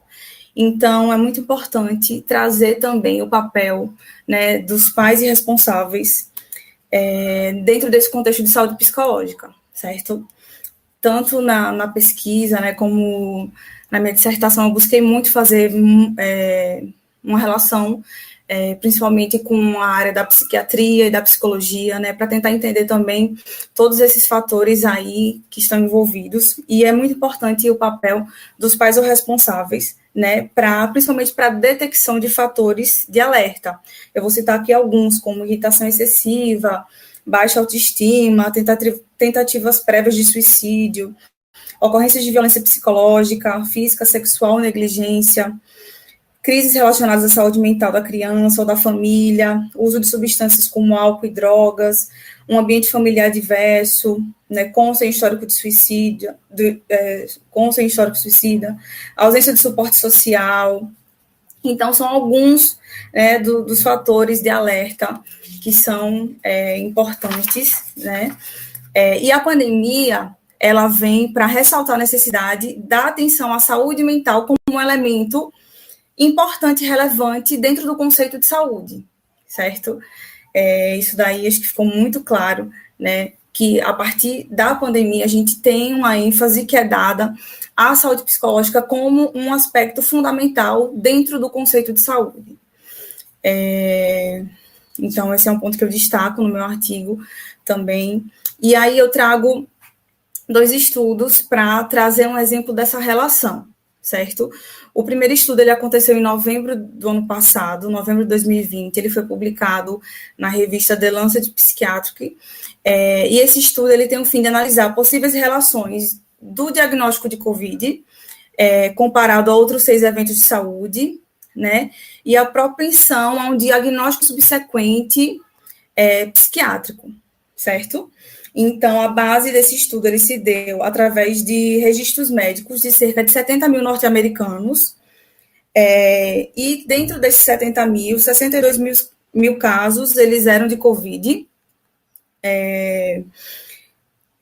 S5: Então, é muito importante trazer também o papel, né, dos pais e responsáveis dentro desse contexto de saúde psicológica, certo? Tanto na pesquisa, né, como na minha dissertação, eu busquei muito fazer uma relação, principalmente com a área da psiquiatria e da psicologia, né, para tentar entender também todos esses fatores aí que estão envolvidos, e é muito importante o papel dos pais ou responsáveis, né, principalmente para a detecção de fatores de alerta. Eu vou citar aqui alguns, como irritação excessiva, baixa autoestima, tentativas prévias de suicídio, ocorrências de violência psicológica, física, sexual, negligência, crises relacionadas à saúde mental da criança ou da família, uso de substâncias como álcool e drogas, um ambiente familiar diverso, né, com ou sem histórico de suicídio, com ou sem histórico suicida, ausência de suporte social. Então, são alguns, né, dos fatores de alerta que são importantes, né? E a pandemia, ela vem para ressaltar a necessidade da atenção à saúde mental como um elemento importante e relevante dentro do conceito de saúde, certo? Isso daí acho que ficou muito claro, né, que a partir da pandemia a gente tem uma ênfase que é dada à saúde psicológica como um aspecto fundamental dentro do conceito de saúde. Então, esse é um ponto que eu destaco no meu artigo também. E aí eu trago 2 estudos para trazer um exemplo dessa relação, certo? O primeiro estudo ele aconteceu em novembro do ano passado, novembro de 2020, ele foi publicado na revista The Lancet Psychiatric, e esse estudo ele tem o fim de analisar possíveis relações do diagnóstico de COVID, comparado a outros 6 eventos de saúde, né, e a propensão a um diagnóstico subsequente psiquiátrico, certo? Então, a base desse estudo ele se deu através de registros médicos de cerca de 70 mil norte-americanos, e dentro desses 70 mil, 62 mil casos, eles eram de COVID,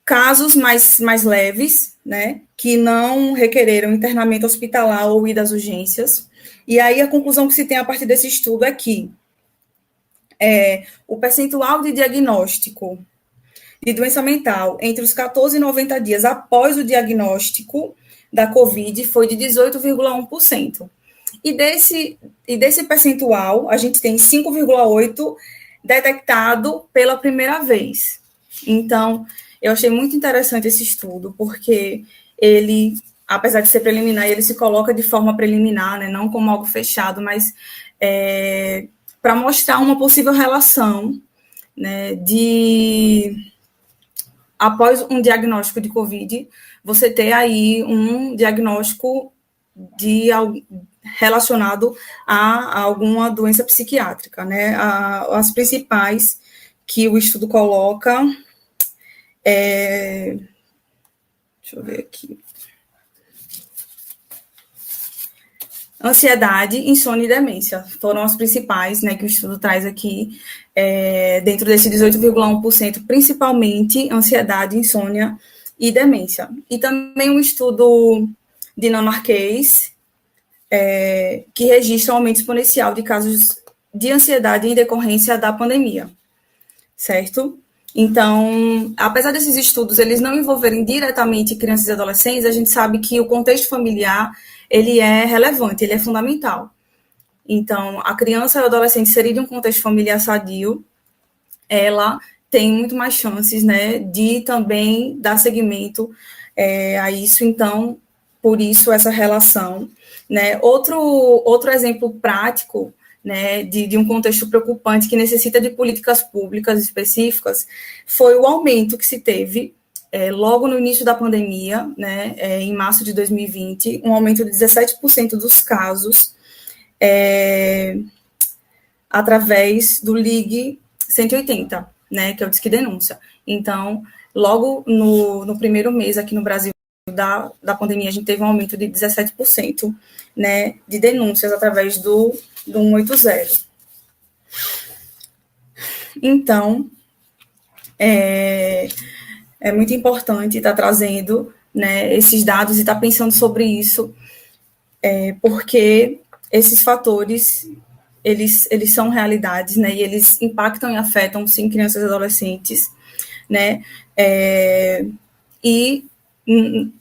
S5: casos mais leves, né, que não requereram internamento hospitalar ou ida às urgências. E aí a conclusão que se tem a partir desse estudo é que o percentual de diagnóstico de doença mental entre os 14 e 90 dias após o diagnóstico da COVID foi de 18,1%. E desse percentual, a gente tem 5,8% detectado pela primeira vez. Então, Eu achei muito interessante esse estudo, porque ele, apesar de ser preliminar, ele se coloca de forma preliminar, né, não como algo fechado, mas para mostrar uma possível relação, né, após um diagnóstico de COVID, você ter aí um diagnóstico relacionado a alguma doença psiquiátrica, né? As principais que o estudo coloca deixa eu ver aqui. Ansiedade, insônia e demência foram as principais, né, que o estudo traz aqui, dentro desse 18,1%, principalmente ansiedade, insônia e demência. E também um estudo dinamarquês, que registra um aumento exponencial de casos de ansiedade em decorrência da pandemia, certo? Então, apesar desses estudos eles não envolverem diretamente crianças e adolescentes, a gente sabe que o contexto familiar ele é relevante, ele é fundamental. Então, a criança e o adolescente inserida em um contexto familiar sadio, ela tem muito mais chances, né, de também dar seguimento a isso. Então, por isso essa relação, né? Outro exemplo prático, né, de um contexto preocupante que necessita de políticas públicas específicas foi o aumento que se teve logo no início da pandemia, né, em março de 2020, um aumento de 17% dos casos através do Ligue 180, né, que é o Disque Denúncia. Então, logo no primeiro mês aqui no Brasil da pandemia, a gente teve um aumento de 17%, né, de denúncias através do 180. Então, é muito importante estar trazendo, né, esses dados e estar pensando sobre isso, porque esses fatores, eles são realidades, né, e eles impactam e afetam, sim, crianças e adolescentes, né, e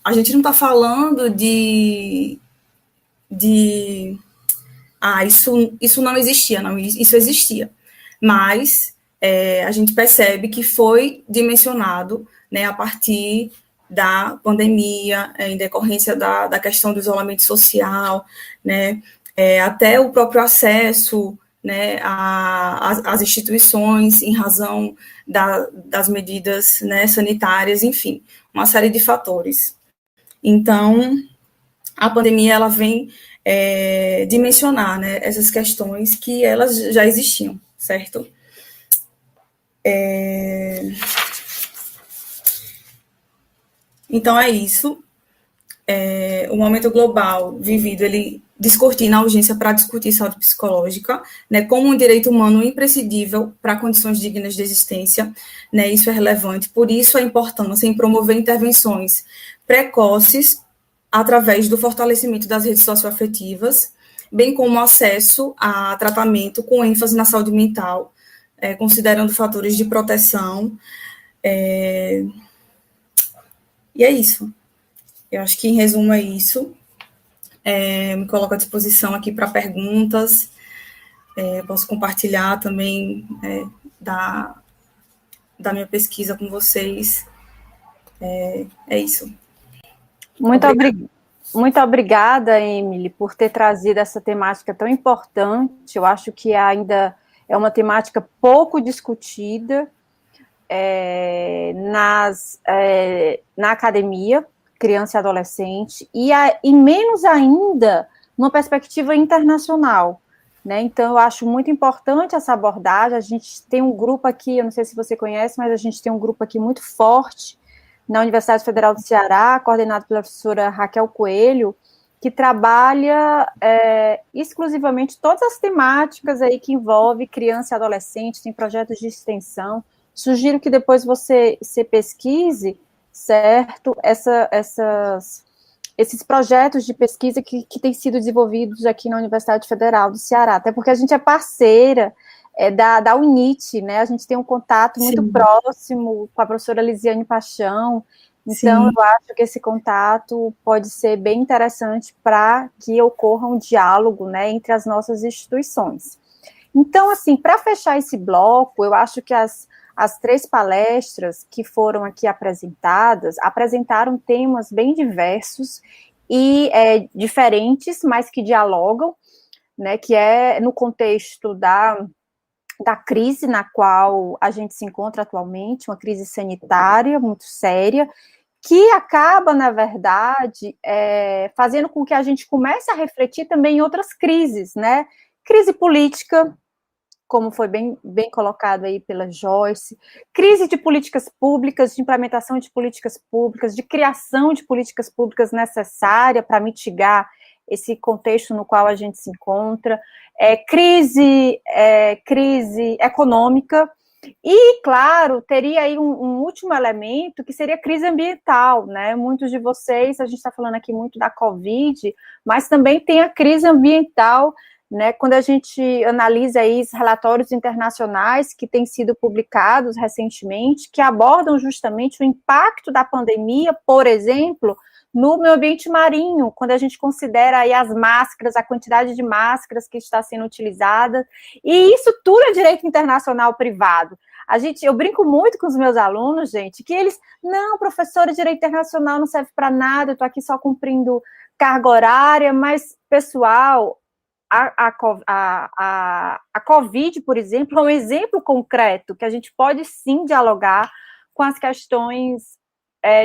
S5: a gente não está falando isso não existia, não, isso existia, mas a gente percebe que foi dimensionado, né, a partir da pandemia, em decorrência da questão do isolamento social, né, até o próprio acesso, né, às instituições em razão das medidas, né, sanitárias, enfim, uma série de fatores. Então, a pandemia ela vem dimensionar, né, essas questões que elas já existiam, certo? Então, é isso. O momento global vivido, ele descortina a urgência para discutir saúde psicológica, né, como um direito humano imprescindível para condições dignas de existência, né, isso é relevante, por isso a importância em promover intervenções precoces através do fortalecimento das redes socioafetivas, bem como acesso a tratamento com ênfase na saúde mental, considerando fatores de proteção, e é isso. Eu acho que, em resumo, é isso. Me coloco à disposição aqui para perguntas. Posso compartilhar também da minha pesquisa com vocês. É isso.
S1: Muito obrigada, Emily, por ter trazido essa temática tão importante. Eu acho que ainda é uma temática pouco discutida na academia, criança e adolescente, e menos ainda numa perspectiva internacional, né? Então, eu acho muito importante essa abordagem. A gente tem um grupo aqui, eu não sei se você conhece, mas a gente tem um grupo aqui muito forte na Universidade Federal do Ceará, coordenado pela professora Raquel Coelho, que trabalha exclusivamente todas as temáticas aí que envolvem criança e adolescente, tem projetos de extensão. Sugiro que depois você pesquise, certo, esses projetos de pesquisa que têm sido desenvolvidos aqui na Universidade Federal do Ceará, até porque a gente é parceira da UNIT, né, a gente tem um contato muito próximo com a professora Lisiane Paixão, então eu acho que esse contato pode ser bem interessante para que ocorra um diálogo, né, entre as nossas instituições. Então, assim, para fechar esse bloco, eu acho que as as 3 palestras que foram aqui apresentadas, apresentaram temas bem diversos e diferentes, mas que dialogam, né, que é no contexto da crise na qual a gente se encontra atualmente, uma crise sanitária muito séria, que acaba, na verdade, fazendo com que a gente comece a refletir também em outras crises, né? Crise política, como foi bem colocado aí pela Joyce, crise de políticas públicas, de implementação de políticas públicas, de criação de políticas públicas necessária para mitigar esse contexto no qual a gente se encontra, crise econômica, e, claro, teria aí um último elemento, que seria a crise ambiental, né? Muitos de vocês, a gente está falando aqui muito da Covid, mas também tem a crise ambiental, né? Quando a gente analisa aí os relatórios internacionais que têm sido publicados recentemente, que abordam justamente o impacto da pandemia, por exemplo, no meio ambiente marinho, quando a gente considera aí as máscaras, a quantidade de máscaras que está sendo utilizada, e isso tudo é direito internacional privado. Eu brinco muito com os meus alunos, gente, que eles, não, professora, direito internacional não serve para nada, eu estou aqui só cumprindo carga horária, mas, pessoal, a Covid, por exemplo, é um exemplo concreto que a gente pode sim dialogar com as questões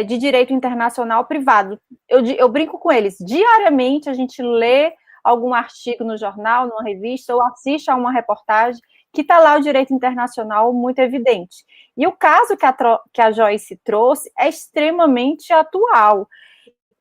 S1: de direito internacional privado. Eu brinco com eles, diariamente a gente lê algum artigo no jornal, numa revista, ou assiste a uma reportagem que está lá o direito internacional muito evidente. E o caso que a Joyce trouxe é extremamente atual,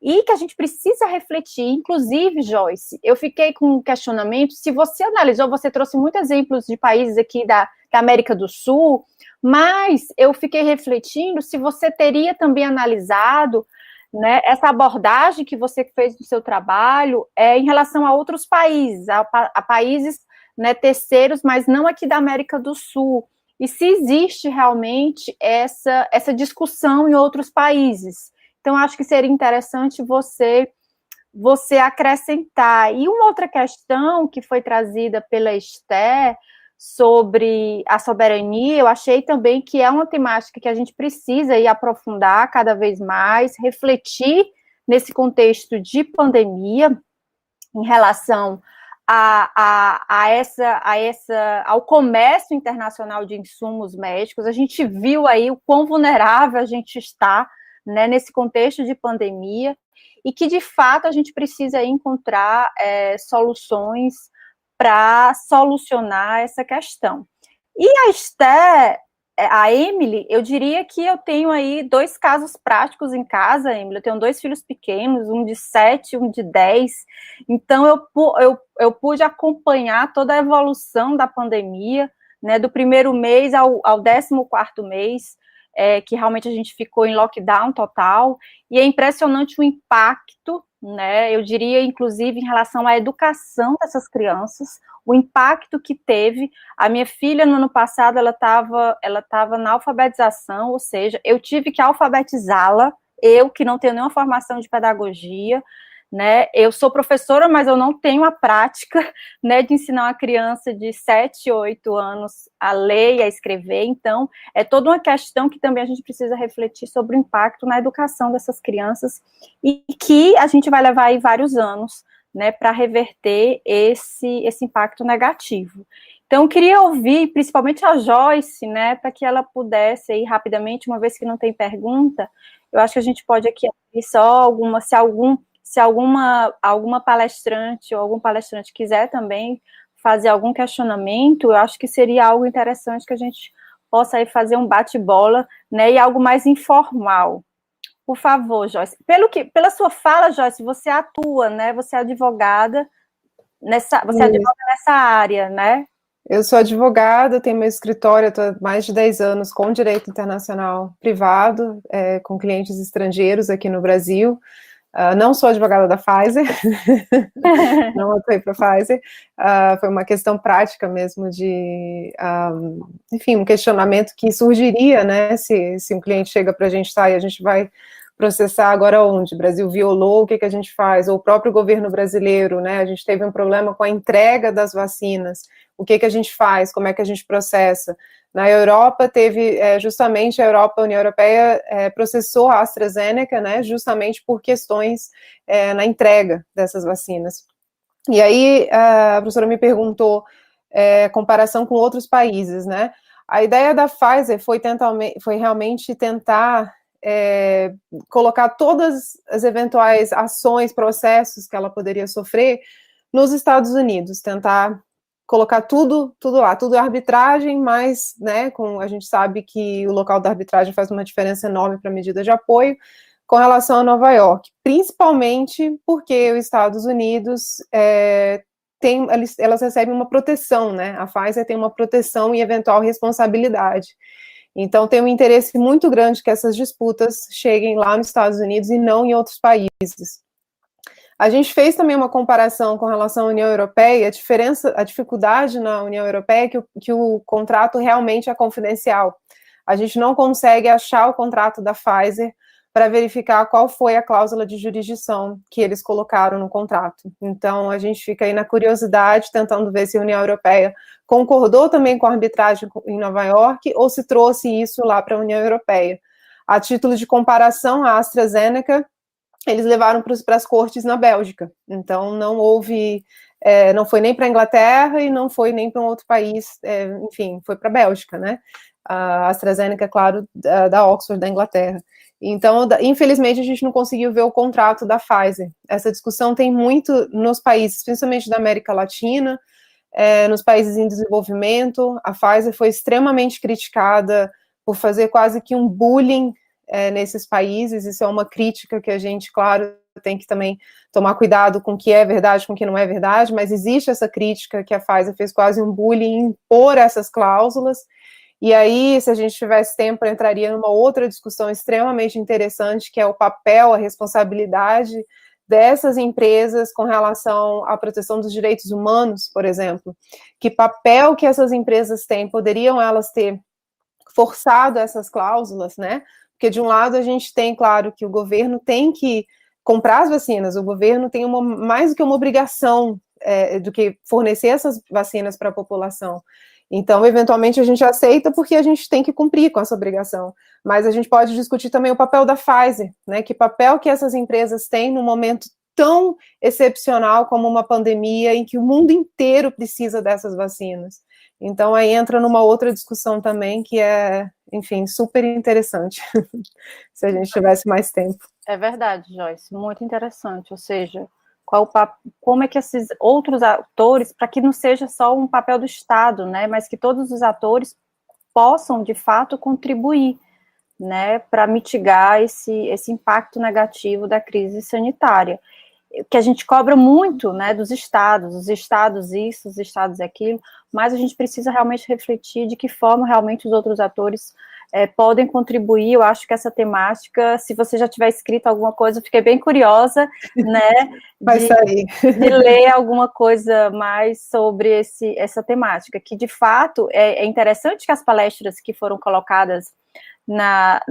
S1: e que a gente precisa refletir. Inclusive, Joyce, eu fiquei com um questionamento, se você analisou, você trouxe muitos exemplos de países aqui da América do Sul, mas eu fiquei refletindo se você teria também analisado, né, essa abordagem que você fez no seu trabalho em relação a outros países, a países, né, terceiros, mas não aqui da América do Sul, e se existe realmente essa discussão em outros países. Então, acho que seria interessante você acrescentar. E uma outra questão que foi trazida pela Esther sobre a soberania, eu achei também que é uma temática que a gente precisa ir aprofundar cada vez mais, refletir nesse contexto de pandemia, em relação ao comércio internacional de insumos médicos. A gente viu aí o quão vulnerável a gente está, né, nesse contexto de pandemia, e que, de fato, a gente precisa encontrar soluções para solucionar essa questão. E a Esther, a Emily, eu diria que eu tenho aí 2 casos práticos em casa, Emily. Eu tenho 2 filhos pequenos, um de 7, um de 10. Então, eu pude acompanhar toda a evolução da pandemia, né, do primeiro mês ao 14º mês, que realmente a gente ficou em lockdown total, e é impressionante o impacto, né, eu diria, inclusive, em relação à educação dessas crianças, o impacto que teve. A minha filha, no ano passado, ela estava na alfabetização, ou seja, eu tive que alfabetizá-la, eu que não tenho nenhuma formação de pedagogia, né, eu sou professora, mas eu não tenho a prática, né, de ensinar uma criança de 7, 8 anos a ler e a escrever. Então, é toda uma questão que também a gente precisa refletir sobre o impacto na educação dessas crianças, e que a gente vai levar aí vários anos, né, para reverter esse impacto negativo. Então, eu queria ouvir, principalmente a Joyce, né, para que ela pudesse aí rapidamente, uma vez que não tem pergunta, eu acho que a gente pode aqui abrir só se alguma palestrante ou algum palestrante quiser também fazer algum questionamento, eu acho que seria algo interessante que a gente possa aí fazer um bate-bola, né, e algo mais informal. Por favor, Joyce. Pela sua fala, Joyce, você atua, né, você é advogada nessa área, né?
S2: Eu sou advogada, tenho meu escritório, estou há mais de 10 anos com direito internacional privado, com clientes estrangeiros aqui no Brasil. Não sou advogada da Pfizer, não atuei para a Pfizer, foi uma questão prática mesmo enfim, um questionamento que surgiria, né, se um cliente chega para a gente, e a gente vai processar agora onde? O Brasil violou, o que a gente faz? Ou o próprio governo brasileiro, né, a gente teve um problema com a entrega das vacinas, o que a gente faz? Como é que a gente processa? Na Europa, teve justamente a União Europeia processou a AstraZeneca, né, justamente por questões na entrega dessas vacinas. E aí, a professora me perguntou comparação com outros países, né? A ideia da Pfizer foi realmente tentar colocar todas as eventuais ações, processos que ela poderia sofrer nos Estados Unidos, tentar colocar tudo lá, tudo é arbitragem, mas, né, a gente sabe que o local da arbitragem faz uma diferença enorme para a medida de apoio, com relação a Nova York, principalmente porque os Estados Unidos elas recebem uma proteção, né? A Pfizer tem uma proteção e eventual responsabilidade. Então, tem um interesse muito grande que essas disputas cheguem lá nos Estados Unidos e não em outros países. A gente fez também uma comparação com relação à União Europeia, a dificuldade na União Europeia é que o contrato realmente é confidencial. A gente não consegue achar o contrato da Pfizer para verificar qual foi a cláusula de jurisdição que eles colocaram no contrato. Então, a gente fica aí na curiosidade, tentando ver se a União Europeia concordou também com a arbitragem em Nova York ou se trouxe isso lá para a União Europeia. A título de comparação, a AstraZeneca, eles levaram para as cortes na Bélgica. Então, não houve, não foi nem para a Inglaterra e não foi nem para um outro país, enfim, foi para a Bélgica, né? A AstraZeneca, claro, da Oxford, da Inglaterra. Então, infelizmente, a gente não conseguiu ver o contrato da Pfizer. Essa discussão tem muito nos países, principalmente da América Latina, nos países em desenvolvimento. A Pfizer foi extremamente criticada por fazer quase que um bullying nesses países. Isso é uma crítica que a gente, claro, tem que também tomar cuidado com o que é verdade, com o que não é verdade, mas existe essa crítica que a Pfizer fez quase um bullying em impor essas cláusulas. E aí, se a gente tivesse tempo, entraria numa outra discussão extremamente interessante, que é o papel, a responsabilidade dessas empresas com relação à proteção dos direitos humanos, por exemplo. Que papel que essas empresas têm? Poderiam elas ter forçado essas cláusulas, né? Porque, de um lado, a gente tem, claro, que o governo tem que comprar as vacinas, o governo tem mais do que uma obrigação do que fornecer essas vacinas para a população. Então, eventualmente, a gente aceita porque a gente tem que cumprir com essa obrigação. Mas a gente pode discutir também o papel da Pfizer, né? Que papel que essas empresas têm num momento tão excepcional como uma pandemia em que o mundo inteiro precisa dessas vacinas. Então, aí entra numa outra discussão também que é, enfim, super interessante, se a gente tivesse mais tempo.
S1: É verdade, Joyce, muito interessante, ou seja, como é que esses outros atores, para que não seja só um papel do Estado, né, mas que todos os atores possam, de fato, contribuir, né, para mitigar esse impacto negativo da crise sanitária, que a gente cobra muito, né, dos estados, os estados isso, os estados aquilo, mas a gente precisa realmente refletir de que forma realmente os outros atores podem contribuir. Eu acho que essa temática, se você já tiver escrito alguma coisa, eu fiquei bem curiosa, né, de ler alguma coisa mais sobre essa temática, que de fato é interessante que as palestras que foram colocadas na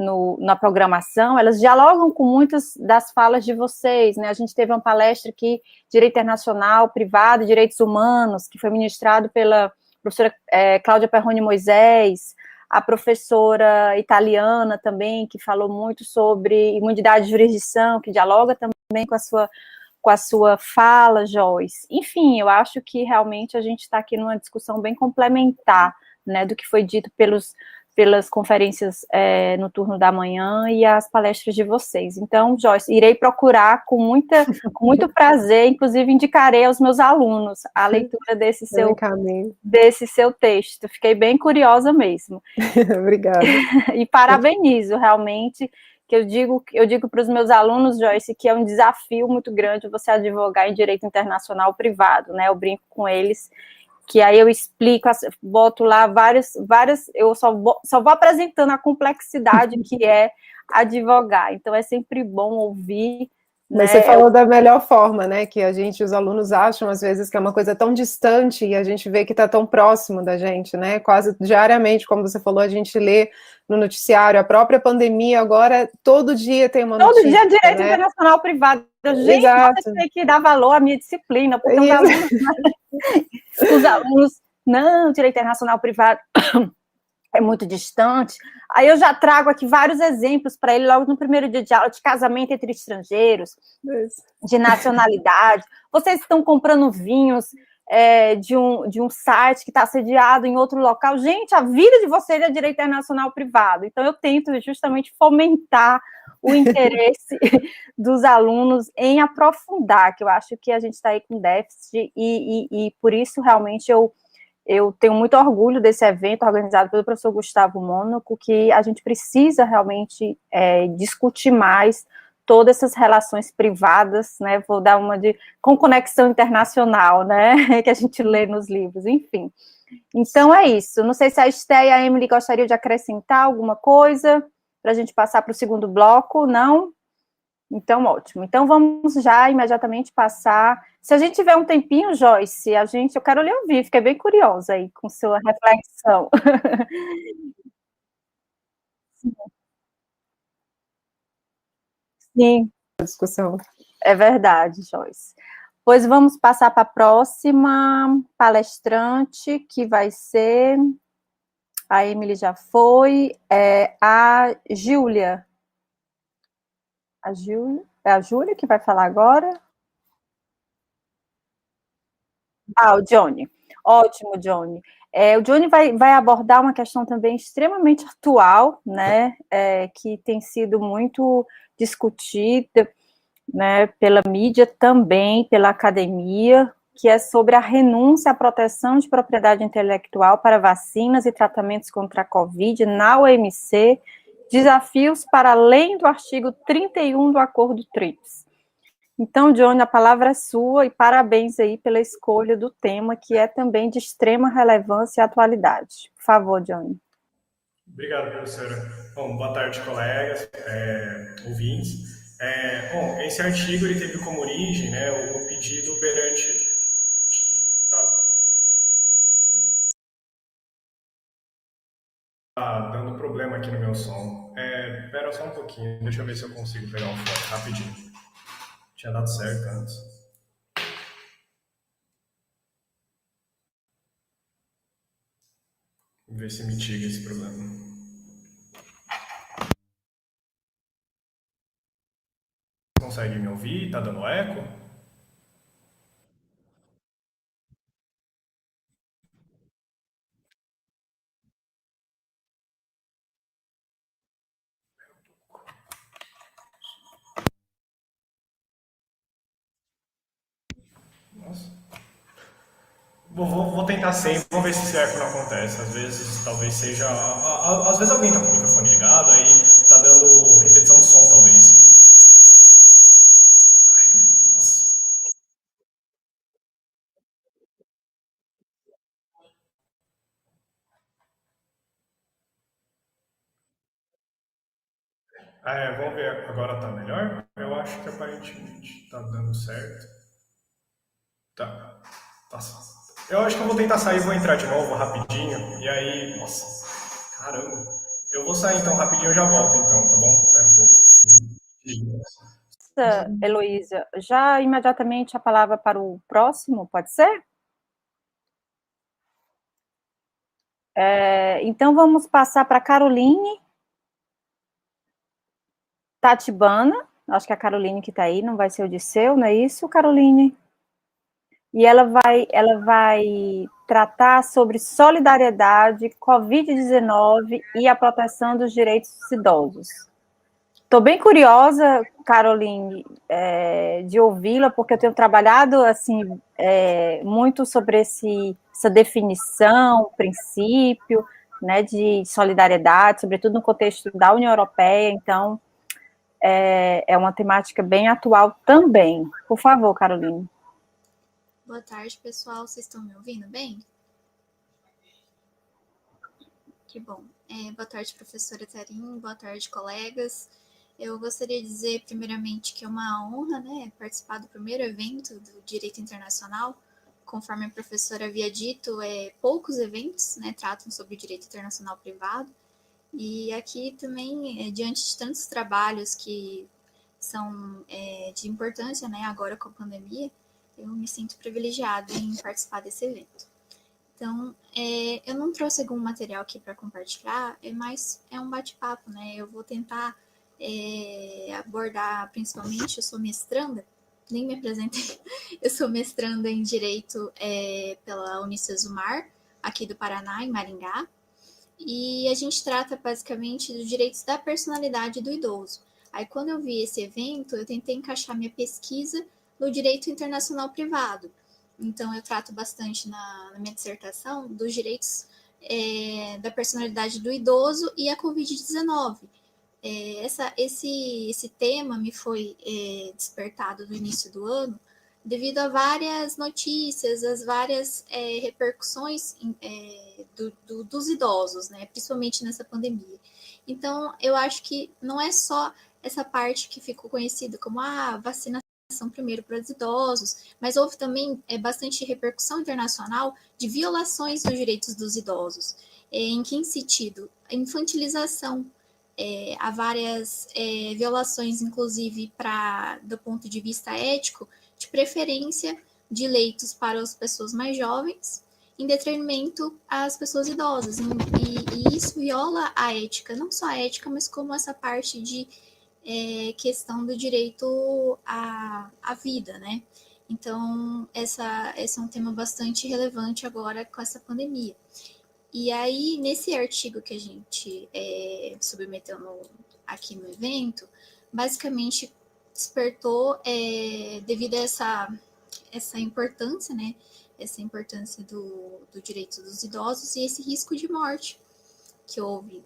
S1: programação, elas dialogam com muitas das falas de vocês, né? A gente teve uma palestra aqui, Direito Internacional, Privado e Direitos Humanos, que foi ministrado pela professora Cláudia Perrone Moisés, a professora italiana também, que falou muito sobre imunidade de jurisdição, que dialoga também com a sua fala, Joyce. Enfim, eu acho que realmente a gente está aqui numa discussão bem complementar, né, do que foi dito pelas conferências no turno da manhã e as palestras de vocês. Então, Joyce, irei procurar com muito prazer, inclusive indicarei aos meus alunos a leitura desse seu texto. Fiquei bem curiosa mesmo.
S2: Obrigada.
S1: E parabenizo, realmente, que eu digo para os meus alunos, Joyce, que é um desafio muito grande você advogar em direito internacional privado, né? Eu brinco com eles, que aí eu explico, boto lá várias eu só vou apresentando a complexidade que é advogar. Então, é sempre bom ouvir.
S2: Mas você falou da melhor forma, né, que os alunos acham, às vezes, que é uma coisa tão distante e a gente vê que está tão próximo da gente, né, quase diariamente, como você falou, a gente lê no noticiário, a própria pandemia agora, todo dia tem uma notícia.
S1: Todo dia direito internacional privado. Gente, você tem que dar valor à minha disciplina, porque os alunos, não, direito internacional privado... é muito distante. Aí eu já trago aqui vários exemplos para ele logo no primeiro dia de aula de casamento entre estrangeiros, de nacionalidade. Vocês estão comprando vinhos de um site que está sediado em outro local. Gente, a vida de vocês é direito internacional privado. Então, eu tento justamente fomentar o interesse dos alunos em aprofundar, que eu acho que a gente está aí com déficit, e por isso, realmente, eu tenho muito orgulho desse evento organizado pelo professor Gustavo Mônaco, que a gente precisa realmente discutir mais todas essas relações privadas, né, vou dar uma com conexão internacional, né, que a gente lê nos livros, enfim. Então é isso, não sei se a Esté e a Emily gostariam de acrescentar alguma coisa, para a gente passar para o segundo bloco, não? Então, ótimo. Então, vamos já imediatamente passar. Se a gente tiver um tempinho, Joyce, eu quero lhe ouvir, fiquei bem curiosa aí com sua reflexão. Sim,
S2: discussão.
S1: É verdade, Joyce. Pois vamos passar para a próxima palestrante, que vai ser... A Emily já foi. A Júlia. É a Júlia que vai falar agora? O Johnny. Ótimo, Johnny. O Johnny vai abordar uma questão também extremamente atual, né, que tem sido muito discutida, né, pela mídia também, pela academia, que é sobre a renúncia à proteção de propriedade intelectual para vacinas e tratamentos contra a Covid na OMC, desafios para além do artigo 31 do Acordo TRIPS. Então, Johnny, a palavra é sua e parabéns aí pela escolha do tema, que é também de extrema relevância e atualidade. Por favor, Johnny.
S6: Obrigado, professora. Bom, boa tarde, colegas, ouvintes. Bom, esse artigo ele teve como origem, né, o pedido perante... Tá dando problema aqui no meu som. Espera só um pouquinho, deixa eu ver se eu consigo pegar um foto rapidinho. Tinha dado certo antes. Vamos ver se mitiga esse problema. Consegue me ouvir? Tá dando eco? Nossa. Vou tentar sempre, vamos ver se esse eco não acontece. Às vezes, talvez seja... Às vezes alguém tá com o microfone ligado, aí tá dando repetição de som, talvez. Vamos ver, agora tá melhor? Eu acho que aparentemente tá dando certo. Tá. Eu acho que eu vou tentar sair, vou entrar de novo rapidinho. E aí, nossa, caramba. Eu vou sair então rapidinho e já volto então, tá bom? Espera um pouco.
S1: Heloísa, já imediatamente a palavra para o próximo, pode ser? Então vamos passar para a Caroline Tatibana, acho que é a Caroline que está aí, não vai ser o Disseu, não é isso, Caroline? E ela vai tratar sobre solidariedade, Covid-19 e a proteção dos direitos dos idosos. Estou bem curiosa, Caroline, de ouvi-la, porque eu tenho trabalhado assim, muito sobre essa definição, princípio, né, de solidariedade, sobretudo no contexto da União Europeia, então é uma temática bem atual também. Por favor, Caroline.
S7: Boa tarde, pessoal. Vocês estão me ouvindo bem? Que bom. Boa tarde, professora Tarim. Boa tarde, colegas. Eu gostaria de dizer, primeiramente, que é uma honra, né, participar do primeiro evento do Direito Internacional. Conforme a professora havia dito, poucos eventos, né, tratam sobre direito internacional privado. E aqui também, diante de tantos trabalhos que são de importância, né, agora com a pandemia, eu me sinto privilegiada em participar desse evento. Então, eu não trouxe algum material aqui para compartilhar, mas é um bate-papo, né? Eu vou tentar abordar principalmente, eu sou mestranda, nem me apresentei, eu sou mestranda em Direito pela Unicesumar, aqui do Paraná, em Maringá, e a gente trata basicamente dos direitos da personalidade do idoso. Aí, quando eu vi esse evento, eu tentei encaixar minha pesquisa no direito internacional privado. Então, eu trato bastante na minha dissertação dos direitos da personalidade do idoso e a Covid-19. Esse tema me foi despertado no início do ano devido a várias notícias, as várias repercussões dos idosos, né, principalmente nessa pandemia. Então, eu acho que não é só essa parte que ficou conhecida como a vacinação primeiro para os idosos, mas houve também bastante repercussão internacional de violações dos direitos dos idosos. Em que sentido? A infantilização. Há várias violações, inclusive do ponto de vista ético, de preferência de leitos para as pessoas mais jovens, em detrimento às pessoas idosas. E isso viola a ética, não só a ética, mas como essa parte de questão do direito à vida, né? Então, esse é um tema bastante relevante agora com essa pandemia. E aí, nesse artigo que a gente submeteu aqui no evento, basicamente despertou, devido a essa importância, né? Essa importância do direito dos idosos e esse risco de morte que houve,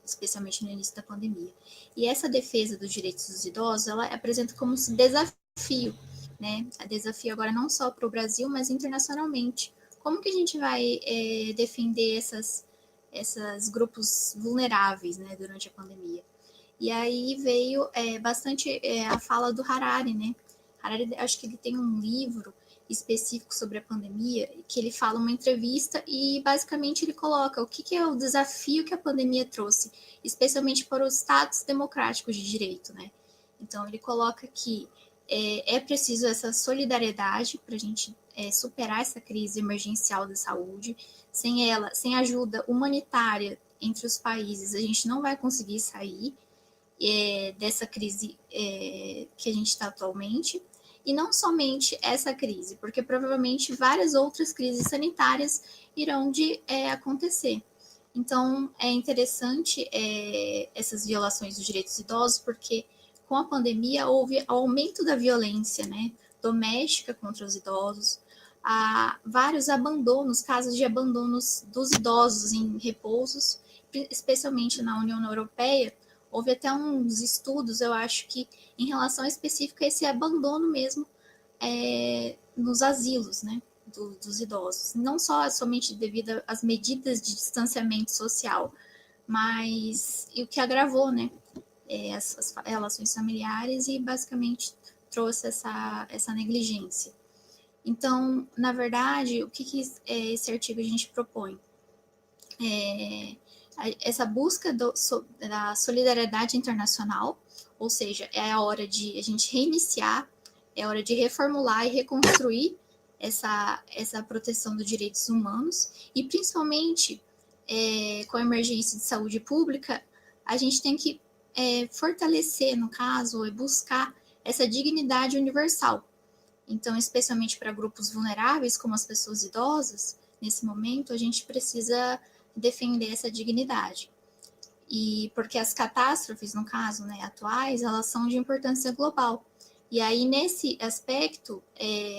S7: especialmente no início da pandemia. E essa defesa dos direitos dos idosos, ela apresenta como um desafio, né? A desafio agora não só para o Brasil, mas internacionalmente. Como que a gente vai defender esses grupos vulneráveis, né, durante a pandemia? E aí veio bastante a fala do Harari, né? Harari, acho que ele tem um livro específico sobre a pandemia, que ele fala uma entrevista e basicamente ele coloca o que é o desafio que a pandemia trouxe, especialmente para os estados democráticos de direito, né? Então ele coloca que é preciso essa solidariedade para a gente superar essa crise emergencial da saúde. Sem ela, sem ajuda humanitária entre os países, a gente não vai conseguir sair dessa crise que a gente está atualmente. E não somente essa crise, porque provavelmente várias outras crises sanitárias irão acontecer. Então, é interessante essas violações dos direitos idosos, porque com a pandemia houve aumento da violência, né, doméstica contra os idosos, há vários abandonos, casos de abandonos dos idosos em repousos, especialmente na União Europeia. Houve até uns estudos, eu acho que em relação específica a esse abandono mesmo nos asilos, né, dos idosos. Não somente devido às medidas de distanciamento social, mas o que agravou, né, as relações familiares e basicamente trouxe essa negligência. Então, na verdade, o que esse artigo a gente propõe? Essa busca da solidariedade internacional, ou seja, é a hora de a gente reiniciar, é hora de reformular e reconstruir essa proteção dos direitos humanos, e principalmente com a emergência de saúde pública, a gente tem que fortalecer, no caso, e buscar essa dignidade universal. Então, especialmente para grupos vulneráveis, como as pessoas idosas, nesse momento, a gente precisa defender essa dignidade. E porque as catástrofes, no caso, né, atuais, elas são de importância global. E aí, nesse aspecto,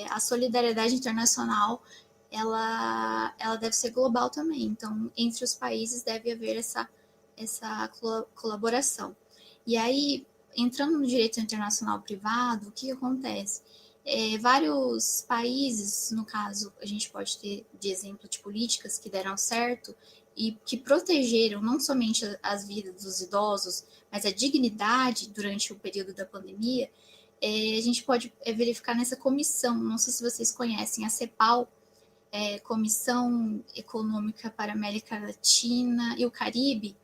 S7: a solidariedade internacional, ela deve ser global também. Então, entre os países deve haver essa colaboração. E aí, entrando no direito internacional privado, o que acontece? Vários países, no caso, a gente pode ter de exemplo de políticas que deram certo e que protegeram não somente as vidas dos idosos, mas a dignidade durante o período da pandemia. A gente pode verificar nessa comissão, não sei se vocês conhecem, a CEPAL, Comissão Econômica para a América Latina e o Caribe.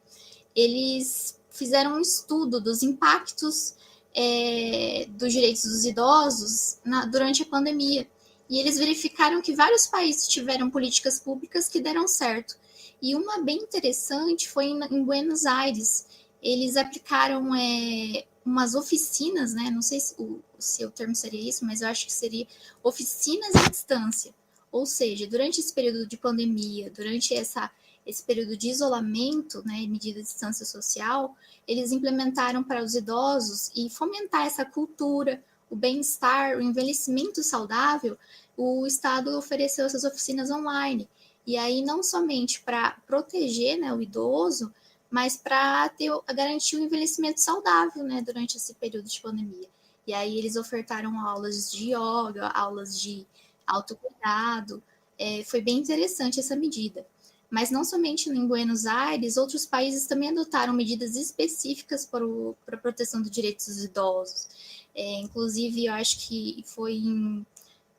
S7: Eles fizeram um estudo dos impactos dos direitos dos idosos durante a pandemia. E eles verificaram que vários países tiveram políticas públicas que deram certo. E uma bem interessante foi em Buenos Aires. Eles aplicaram umas oficinas, né? Não sei se o termo seria isso, mas eu acho que seria oficinas à distância. Ou seja, durante esse período de pandemia, durante esse período de isolamento, né, medida de distância social, eles implementaram para os idosos e fomentar essa cultura, o bem-estar, o envelhecimento saudável. O Estado ofereceu essas oficinas online. E aí, não somente para proteger, né, o idoso, mas para garantir o envelhecimento saudável, né, durante esse período de pandemia. E aí, eles ofertaram aulas de yoga, aulas de autocuidado. Foi bem interessante essa medida. Mas não somente em Buenos Aires, outros países também adotaram medidas específicas para a proteção dos direitos dos idosos. Inclusive, eu acho que foi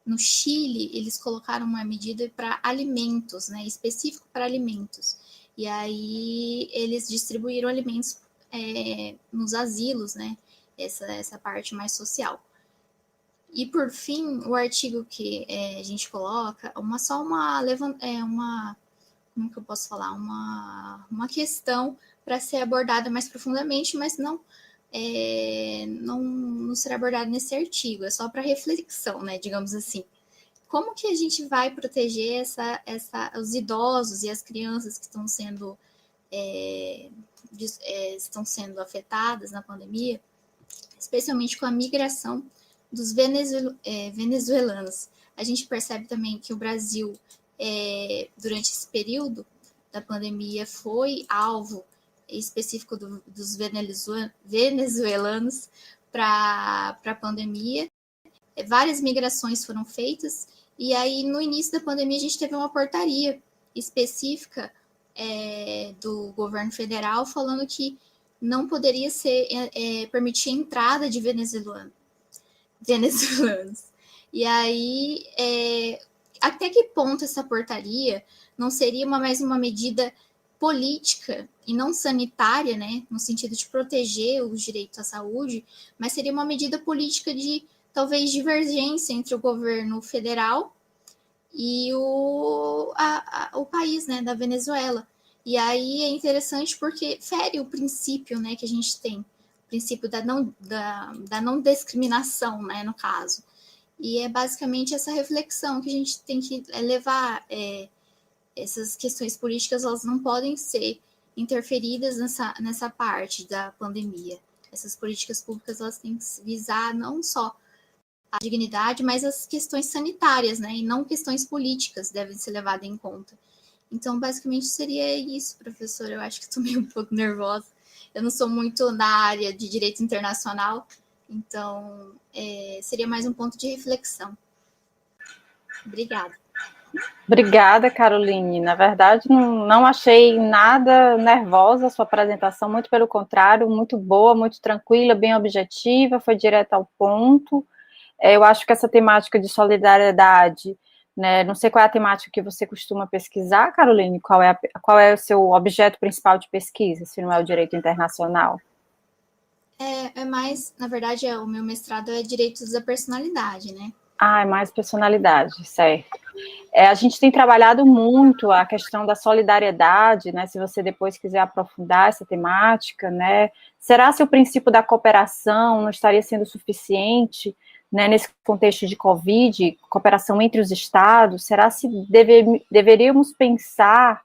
S7: no Chile, eles colocaram uma medida para alimentos, né, específico para alimentos. E aí eles distribuíram alimentos nos asilos, né, essa parte mais social. E por fim, o artigo que a gente coloca, como que eu posso falar? Uma questão para ser abordada mais profundamente, mas não será abordada nesse artigo, é só para reflexão, né, digamos assim. Como que a gente vai proteger os idosos e as crianças que estão sendo afetadas na pandemia, especialmente com a migração dos venezuelanos? A gente percebe também que o Brasil, durante esse período da pandemia, foi alvo específico dos venezuelanos para a pandemia. Várias migrações foram feitas, e aí no início da pandemia a gente teve uma portaria específica do governo federal falando que não poderia ser permitir a entrada de venezuelanos. E aí, até que ponto essa portaria não seria mais uma medida política e não sanitária, né, no sentido de proteger os direitos à saúde, mas seria uma medida política de talvez divergência entre o governo federal e o país, né, da Venezuela. E aí é interessante porque fere o princípio, né, que a gente tem, o princípio da não discriminação, né, no caso. E é basicamente essa reflexão que a gente tem que levar. Essas questões políticas, elas não podem ser interferidas nessa parte da pandemia. Essas políticas públicas, elas têm que visar não só a dignidade, mas as questões sanitárias, né, e não questões políticas devem ser levadas em conta. Então, basicamente, seria isso, professor. Eu acho que estou meio um pouco nervosa. Eu não sou muito na área de direito internacional, então seria mais um ponto de reflexão. Obrigada.
S1: Obrigada, Caroline. Na verdade, não achei nada nervosa a sua apresentação, muito pelo contrário, muito boa, muito tranquila, bem objetiva, foi direta ao ponto. Eu acho que essa temática de solidariedade, né, não sei qual é a temática que você costuma pesquisar, Caroline, qual é o seu objeto principal de pesquisa, se não é o direito internacional?
S7: Mais, na verdade, o meu mestrado é Direitos da Personalidade, né?
S1: É mais personalidade, certo. A gente tem trabalhado muito a questão da solidariedade, né, se você depois quiser aprofundar essa temática, né, será se o princípio da cooperação não estaria sendo suficiente, né, nesse contexto de Covid, cooperação entre os estados, será se deveríamos pensar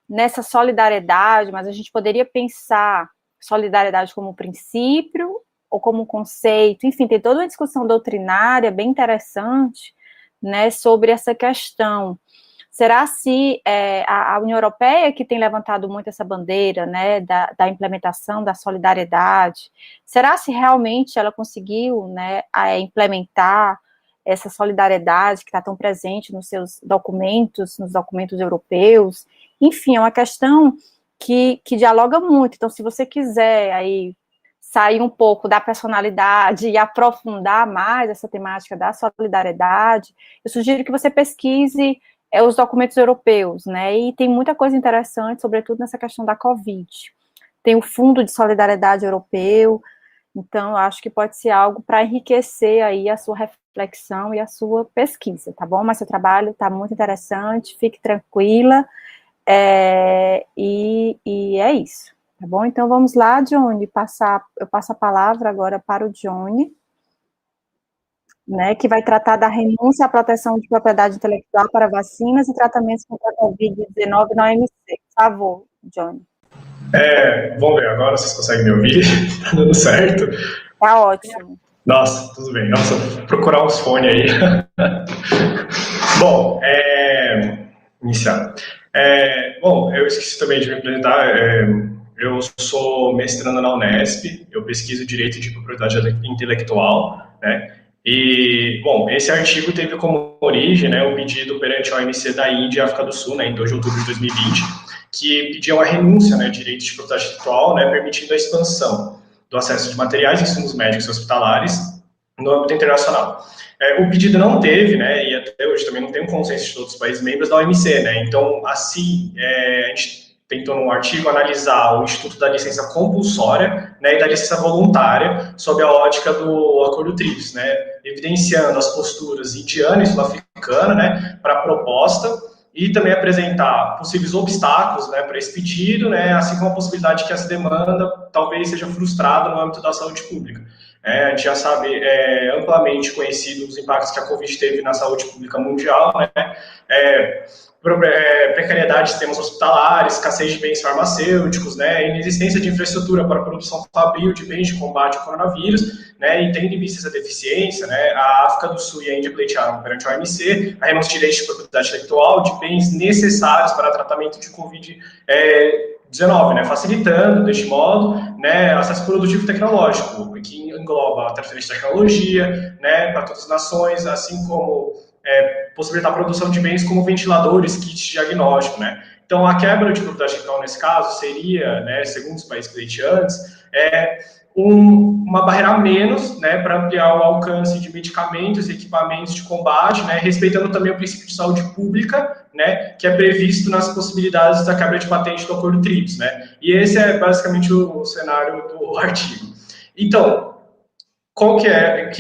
S1: nessa solidariedade, mas a gente poderia pensar solidariedade como princípio ou como conceito, enfim, tem toda uma discussão doutrinária bem interessante, né, sobre essa questão. Será se a União Europeia, que tem levantado muito essa bandeira, né, da implementação da solidariedade, será se realmente ela conseguiu, né, implementar essa solidariedade que está tão presente nos seus documentos, nos documentos europeus? Enfim, é uma questão que dialoga muito. Então, se você quiser aí sair um pouco da personalidade e aprofundar mais essa temática da solidariedade, eu sugiro que você pesquise os documentos europeus, né, e tem muita coisa interessante, sobretudo nessa questão da Covid. Tem o Fundo de Solidariedade Europeu, então eu acho que pode ser algo para enriquecer aí a sua reflexão reflexão e a sua pesquisa, tá bom? Mas seu trabalho está muito interessante, fique tranquila, e é isso, tá bom? Então vamos lá, Johnny, eu passo a palavra agora para o Johnny, né, que vai tratar da renúncia à proteção de propriedade intelectual para vacinas e tratamentos contra a Covid-19 na OMC. Por favor, Johnny.
S6: Vamos ver agora, vocês conseguem me ouvir? Tá dando certo?
S1: Tá ótimo.
S6: Nossa, tudo bem. Nossa, vou procurar uns fones aí. Bom, iniciar. Bom, eu esqueci também de me apresentar. Eu sou mestrando na Unesp, eu pesquiso Direito de Propriedade Intelectual, né? E, bom, esse artigo teve como origem, né, o pedido perante a OMC da Índia e África do Sul, né, em 2 de outubro de 2020, que pediam a renúncia, né, de direito de propriedade intelectual, né, permitindo a expansão do acesso de materiais e insumos médicos e hospitalares no âmbito internacional. O pedido não teve, né, e até hoje também não tem um consenso de todos os países membros da OMC, né, então, assim, a gente tentou no artigo analisar o Instituto da Licença Compulsória, né, e da Licença Voluntária sob a ótica do Acordo TRIPS, né, evidenciando as posturas indiana e sul-africana, né, para a proposta e também apresentar possíveis obstáculos, né, para esse pedido, né, assim como a possibilidade que essa demanda talvez seja frustrada no âmbito da saúde pública. A gente já sabe, amplamente conhecido os impactos que a Covid teve na saúde pública mundial, né, precariedade de sistemas hospitalares, escassez de bens farmacêuticos, né, inexistência de infraestrutura para a produção fabril de bens de combate ao coronavírus, né, e tendo em vista essa deficiência, né, a África do Sul e a Índia pleitearam perante a OMC a renúncia de direitos de propriedade intelectual de bens necessários para tratamento de Covid-19, né, facilitando, deste modo, né, acesso produtivo tecnológico, que engloba a transferência de tecnologia, né, para todas as nações, assim como possibilitar a produção de bens como ventiladores, kits de diagnóstico, né. Então, a quebra de propriedade intelectual, nesse caso, seria, né, segundo os países pleiteantes, uma barreira a menos, né, para ampliar o alcance de medicamentos e equipamentos de combate, né, respeitando também o princípio de saúde pública, né, que é previsto nas possibilidades da quebra de patente do Acordo TRIPS, né, e esse é basicamente o cenário do artigo. Então, o que é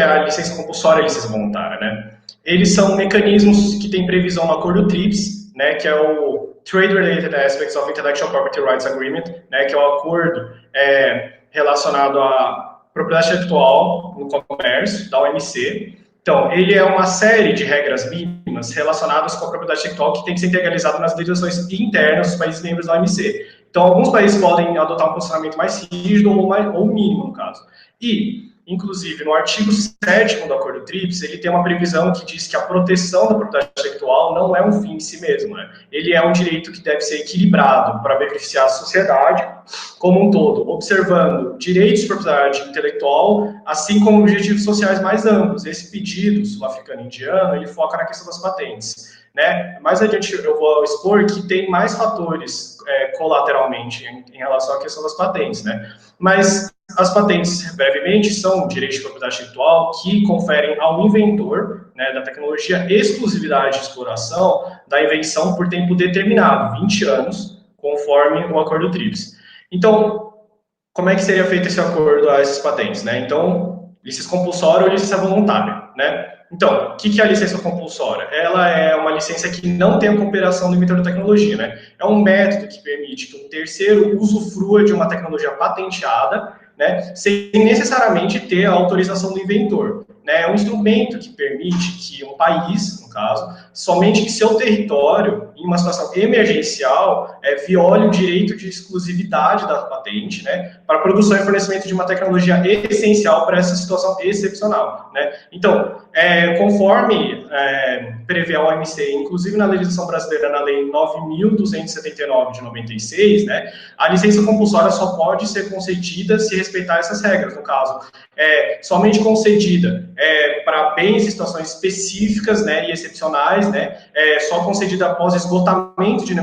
S6: a licença compulsória e a licença voluntária, né? Eles são mecanismos que têm previsão no Acordo TRIPS, né, que é o Trade Related Aspects of Intellectual Property Rights Agreement, né, que é o acordo relacionado à propriedade intelectual no comércio, da OMC. Então, ele é uma série de regras mínimas relacionadas com a propriedade intelectual que tem que ser integralizada nas legislações internas dos países membros da OMC. Então, alguns países podem adotar um posicionamento mais rígido ou mínimo, no caso. E, inclusive, no artigo 7º do Acordo TRIPS, ele tem uma previsão que diz que a proteção da propriedade intelectual não é um fim em si mesmo, né? Ele é um direito que deve ser equilibrado para beneficiar a sociedade como um todo, observando direitos de propriedade intelectual, assim como objetivos sociais mais amplos. Esse pedido sul-africano e indiano, ele foca na questão das patentes, né? Mais adiante eu vou expor que tem mais fatores colateralmente em relação à questão das patentes, né? Mas as patentes, brevemente, são direitos de propriedade intelectual que conferem ao inventor, né, da tecnologia exclusividade de exploração da invenção por tempo determinado, 20 anos, conforme o Acordo TRIPS. Então, como é que seria feito esse acordo a essas patentes, né? Então, licença compulsória ou licença voluntária, né? Então, o que é a licença compulsória? Ela é uma licença que não tem a cooperação do inventor da tecnologia, né? É um método que permite que um terceiro usufrua de uma tecnologia patenteada, né, sem necessariamente ter a autorização do inventor, né? É um instrumento que permite que um país, no caso, somente que seu território, em uma situação emergencial, viole o direito de exclusividade da patente, né, para a produção e fornecimento de uma tecnologia essencial para essa situação excepcional, né? Então, conforme prevê a OMC, inclusive na legislação brasileira, na Lei 9.279 de 96, né, a licença compulsória só pode ser concedida se respeitar essas regras. No caso, somente concedida para bens e situações específicas, né, e excepcionais, né, só concedida após esgotamento de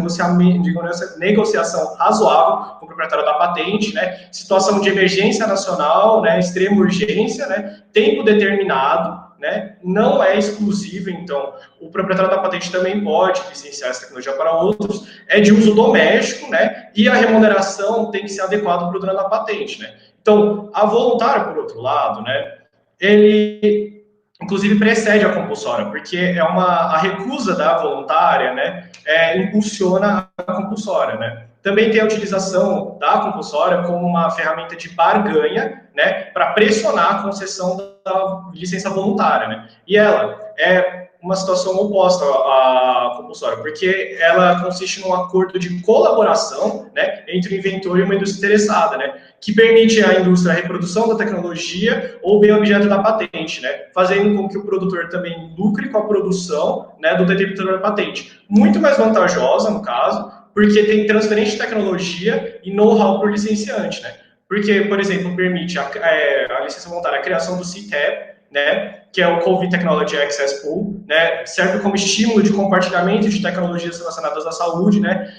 S6: negociação razoável com o proprietário da patente, né, situação de emergência nacional, né, extrema urgência, né, tempo determinado, né, não é exclusivo. Então, o proprietário da patente também pode licenciar essa tecnologia para outros, é de uso doméstico, né, e a remuneração tem que ser adequada para o dono da patente, né. Então, a voluntária, por outro lado, né, ele, inclusive, precede a compulsória, porque a recusa da voluntária, né, impulsiona a compulsória, né. Também tem a utilização da compulsória como uma ferramenta de barganha, né, para pressionar a concessão da licença voluntária, né. E ela é uma situação oposta à compulsória, porque ela consiste num acordo de colaboração, né, entre o inventor e uma indústria interessada, né, que permite à indústria a reprodução da tecnologia ou bem objeto da patente, né, fazendo com que o produtor também lucre com a produção, né, do detentor da patente. Muito mais vantajosa, no caso, porque tem transferência de tecnologia e know-how para o licenciante, né? Porque, por exemplo, permite a licença voluntária a criação do CTAP, né, que é o COVID Technology Access Pool, né, serve como estímulo de compartilhamento de tecnologias relacionadas à saúde, né,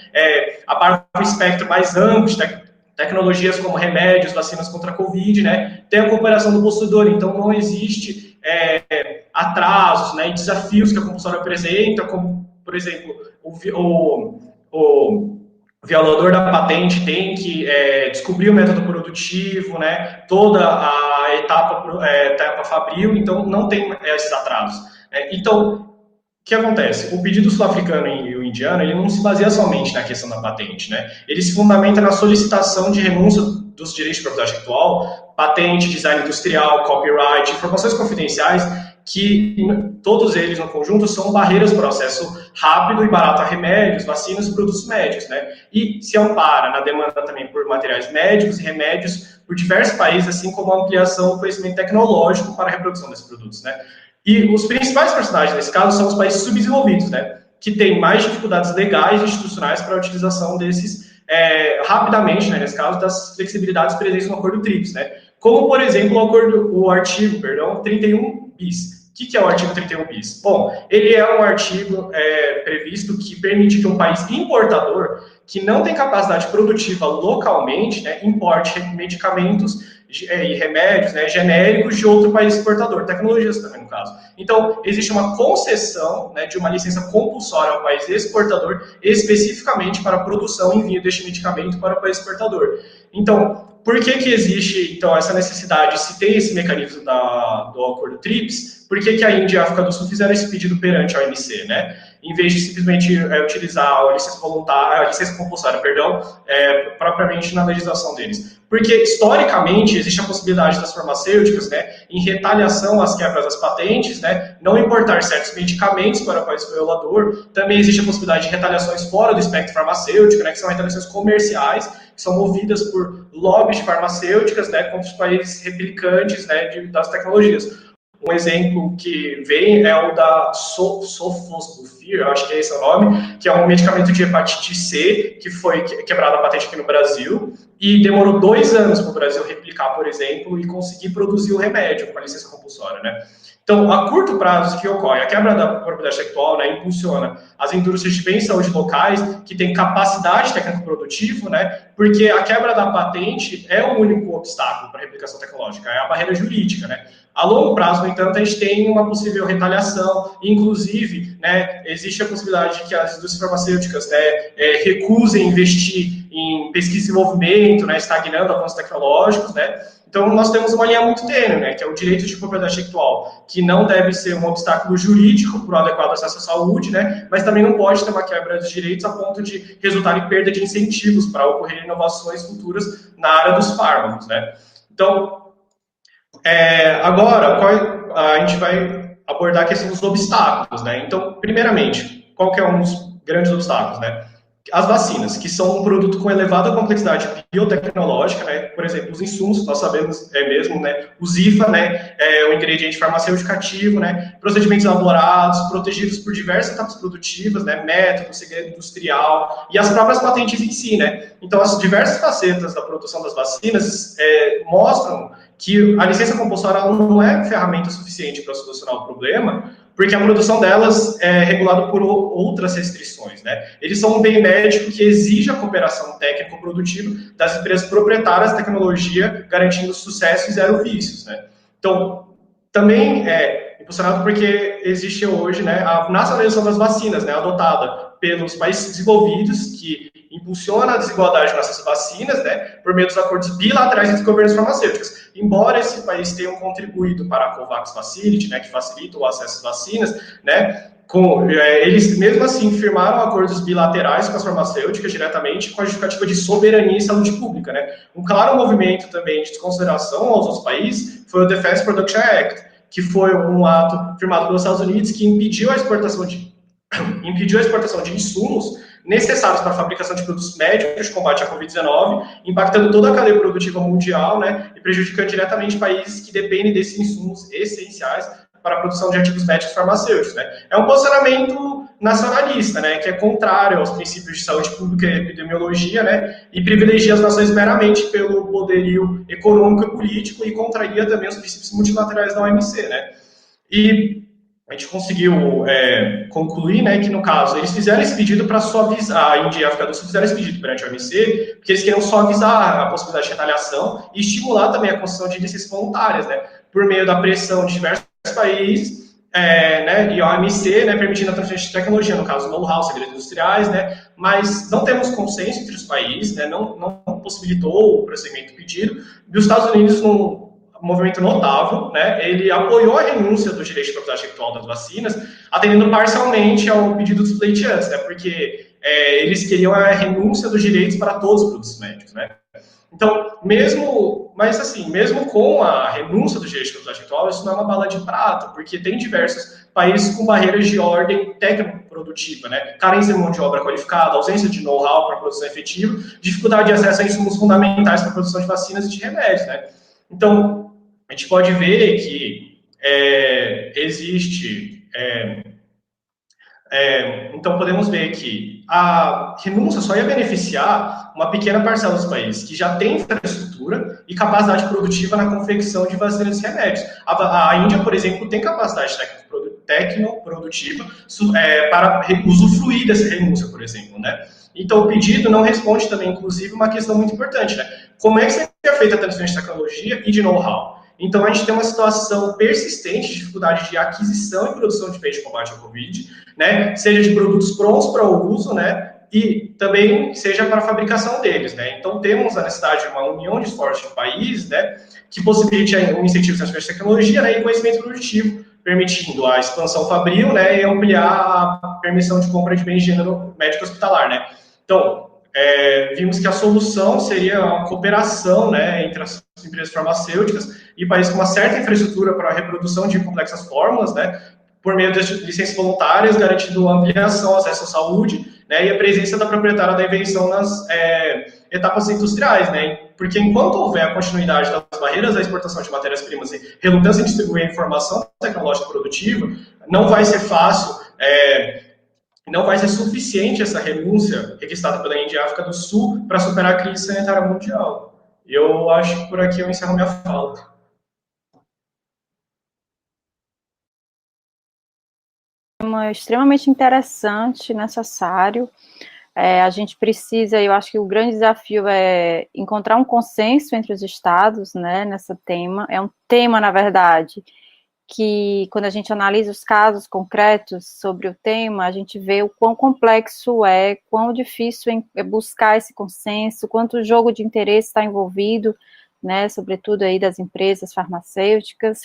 S6: abarca um espectro mais amplo de tecnologias como remédios, vacinas contra a Covid, né, tem a cooperação do possuidor, então não existe atrasos, né, e desafios que a compulsória apresenta, como, por exemplo, o violador da patente tem que descobrir o método produtivo, né, toda a etapa fabril, então não tem esses atrasos. Então, o que acontece? O pedido sul-africano e o indiano, ele não se baseia somente na questão da patente, né? Ele se fundamenta na solicitação de renúncia dos direitos de propriedade intelectual, patente, design industrial, copyright, informações confidenciais, que todos eles no conjunto são barreiras para o acesso rápido e barato a remédios, vacinas e produtos médicos, né? E se ampara na demanda também por materiais médicos e remédios por diversos países, assim como a ampliação do conhecimento tecnológico para a reprodução desses produtos, né? E os principais personagens nesse caso são os países subdesenvolvidos, né? Que têm mais dificuldades legais e institucionais para a utilização desses rapidamente, né? Nesse caso, das flexibilidades presentes no Acordo TRIPS, né? Como, por exemplo, o artigo 31 bis. O que é o artigo 31 bis? Bom, ele é um artigo previsto que permite que um país importador que não tem capacidade produtiva localmente, né, importe medicamentos e remédios, né, genéricos de outro país exportador, tecnologias também no caso. Então, existe uma concessão, né, de uma licença compulsória ao país exportador, especificamente para a produção e envio deste medicamento para o país exportador. Então, por que existe, então, essa necessidade, se tem esse mecanismo do Acordo TRIPS, por que a Índia e a África do Sul fizeram esse pedido perante a OMC, né? Em vez de simplesmente utilizar a licença voluntária, a licença compulsória, propriamente na legislação deles. Porque, historicamente, existe a possibilidade das farmacêuticas, né, em retaliação às quebras das patentes, né, não importar certos medicamentos para o país violador. Também existe a possibilidade de retaliações fora do espectro farmacêutico, né, que são retaliações comerciais, que são movidas por lobbies farmacêuticas, né, contra os países replicantes, né, das tecnologias. Um exemplo que vem é o da Sofosbuvir, eu acho que é esse o nome, que é um medicamento de hepatite C, que foi quebrado a patente aqui no Brasil, e demorou 2 anos para o Brasil replicar, por exemplo, e conseguir produzir o remédio com a licença compulsória, né? Então, a curto prazo, o que ocorre? A quebra da propriedade intelectual, né, impulsiona as indústrias de bem e saúde locais, que têm capacidade técnico-produtiva, né, porque a quebra da patente é o único obstáculo para a replicação tecnológica, é a barreira jurídica, né? A longo prazo, no entanto, a gente tem uma possível retaliação, inclusive, né, existe a possibilidade de que as indústrias farmacêuticas, né, recusem investir em pesquisa e desenvolvimento, né, estagnando avanços tecnológicos, né. Então, nós temos uma linha muito tênue, né, que é o direito de propriedade intelectual, que não deve ser um obstáculo jurídico para o adequado acesso à saúde, né, mas também não pode ter uma quebra de direitos a ponto de resultar em perda de incentivos para ocorrer inovações futuras na área dos fármacos, né. Então, agora, a gente vai abordar a questão dos obstáculos, né? Então, primeiramente, qual que é um dos grandes obstáculos, né? As vacinas, que são um produto com elevada complexidade biotecnológica, né? Por exemplo, os insumos, nós sabemos mesmo, né? Os IFA, né? O ingrediente farmacêutico ativo, né? Procedimentos elaborados, protegidos por diversas etapas produtivas, né? Método, segredo industrial e as próprias patentes em si, né? Então, as diversas facetas da produção das vacinas mostram que a licença compulsória não é ferramenta suficiente para solucionar o problema, porque a produção delas é regulada por outras restrições, né? Eles são um bem médico que exige a cooperação técnico-produtiva das empresas proprietárias de tecnologia, garantindo sucesso e zero vícios, né? Então, também é impulsionado porque existe hoje, né, a nacionalização das vacinas, né, adotada pelos países desenvolvidos, que impulsiona a desigualdade no acesso a vacinas, né, por meio dos acordos bilaterais entre governos farmacêuticos. Embora esse país tenha contribuído para a COVAX Facility, né, que facilita o acesso às vacinas, né, eles mesmo assim firmaram acordos bilaterais com as farmacêuticas diretamente com a justificativa de soberania e saúde pública, né. Um claro movimento também de desconsideração aos outros países foi o Defense Production Act, que foi um ato firmado pelos Estados Unidos que impediu a exportação de insumos necessários para a fabricação de produtos médicos de combate à Covid-19, impactando toda a cadeia produtiva mundial, né, e prejudicando diretamente países que dependem desses insumos essenciais para a produção de ativos médicos farmacêuticos, né. É um posicionamento nacionalista, né, que é contrário aos princípios de saúde pública e epidemiologia, né, e privilegia as nações meramente pelo poderio econômico e político e contraria também os princípios multilaterais da OMC, né. E a gente conseguiu concluir, né, que no caso eles fizeram esse pedido para suavizar, a Índia e a África do Sul fizeram esse pedido perante a OMC, porque eles queriam suavizar a possibilidade de retaliação e estimular também a construção de licenças voluntárias, né, por meio da pressão de diversos países, né, e a OMC, né, permitindo a transferência de tecnologia, no caso, know-how, segredos industriais, né, mas não temos consenso entre os países, né, não possibilitou o prosseguimento do pedido, e os Estados Unidos, num movimento notável, né, ele apoiou a renúncia do direito de propriedade intelectual das vacinas, atendendo parcialmente ao pedido dos pleiteantes, né, porque eles queriam a renúncia dos direitos para todos os produtos médicos, né. Então, mesmo com a renúncia do direito de propriedade intelectual, isso não é uma bala de prata, porque tem diversos países com barreiras de ordem técnico-produtiva, né? Carência de mão de obra qualificada, ausência de know-how para a produção efetiva, dificuldade de acesso a insumos fundamentais para a produção de vacinas e de remédios, né? Então, a gente pode ver que existe... então, podemos ver que a renúncia só ia beneficiar uma pequena parcela dos países que já tem infraestrutura e capacidade produtiva na confecção de vacinas e remédios. A Índia, por exemplo, tem capacidade tecnoprodutiva para usufruir dessa renúncia, por exemplo, né? Então, o pedido não responde também, inclusive, uma questão muito importante, né? Como é que seria feita a transferência de tecnologia e de know-how? Então, a gente tem uma situação persistente de dificuldade de aquisição e produção de meios de combate ao Covid, né? Seja de produtos prontos para o uso, né? E também seja para a fabricação deles, né? Então, temos a necessidade de uma união de esforços de países, né? Que possibilite um incentivo de transferência de tecnologia, né? E conhecimento produtivo, permitindo a expansão fabril, né? E ampliar a permissão de compra de bens de gênero médico hospitalar, né? Então, vimos que a solução seria uma cooperação, né, entre as empresas farmacêuticas e países com uma certa infraestrutura para a reprodução de complexas fórmulas, né, por meio de licenças voluntárias, garantindo ampliação, acesso à saúde, né, e a presença da proprietária da invenção nas etapas industriais, né, porque enquanto houver a continuidade das barreiras à exportação de matérias-primas e relutância em distribuir a informação tecnológica produtiva, não vai ser fácil, não vai ser suficiente essa renúncia requisitada pela Índia e África do Sul para superar a crise sanitária mundial. Eu acho que por aqui eu encerro minha fala.
S1: Extremamente interessante, necessário. A gente precisa, eu acho que o grande desafio é encontrar um consenso entre os estados, né, nesse tema. É um tema, na verdade, que quando a gente analisa os casos concretos sobre o tema, a gente vê o quão complexo quão difícil é buscar esse consenso, quanto jogo de interesse está envolvido, né, sobretudo aí das empresas farmacêuticas.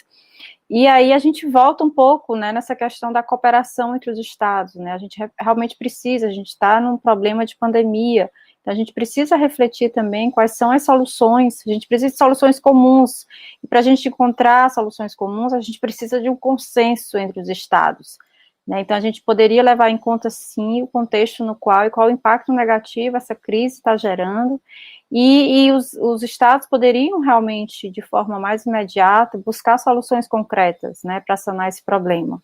S1: E aí a gente volta um pouco, né, nessa questão da cooperação entre os estados, né, a gente realmente precisa, a gente está num problema de pandemia, então a gente precisa refletir também quais são as soluções, a gente precisa de soluções comuns, e para a gente encontrar soluções comuns, a gente precisa de um consenso entre os estados, né, então a gente poderia levar em conta, sim, o contexto no qual e qual o impacto negativo essa crise está gerando, e os estados poderiam realmente, de forma mais imediata, buscar soluções concretas, né, para sanar esse problema.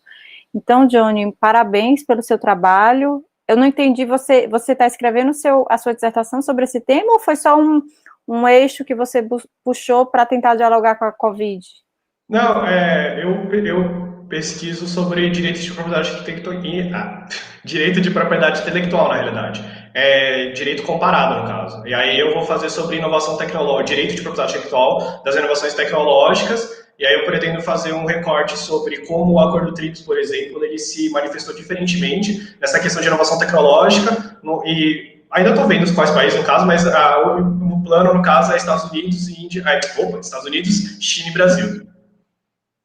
S1: Então, Johnny, parabéns pelo seu trabalho. Eu não entendi, você está escrevendo a sua dissertação sobre esse tema, ou foi só um eixo que você puxou para tentar dialogar com a Covid?
S6: Não, eu pesquiso sobre direito de propriedade direito de propriedade intelectual, na realidade. Direito comparado, no caso. E aí eu vou fazer sobre inovação tecnológica, direito de propriedade intelectual das inovações tecnológicas, e aí eu pretendo fazer um recorte sobre como o Acordo TRIPS, por exemplo, ele se manifestou diferentemente nessa questão de inovação tecnológica, e ainda estou vendo os quais países, no caso, mas o plano, no caso, é Estados Unidos e Índia. Estados Unidos, China e Brasil.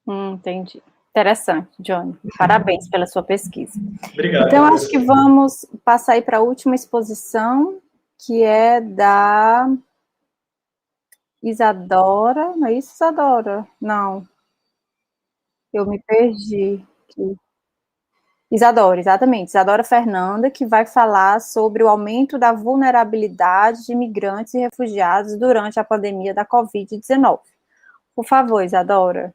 S1: Entendi. Interessante, Johnny. Parabéns pela sua pesquisa.
S6: Obrigado.
S1: Então, acho que vamos passar aí para a última exposição, que é da Isadora. Não é isso, Isadora? Não. Eu me perdi aqui. Isadora, exatamente. Isadora Fernanda, que vai falar sobre o aumento da vulnerabilidade de imigrantes e refugiados durante a pandemia da Covid-19. Por favor, Isadora.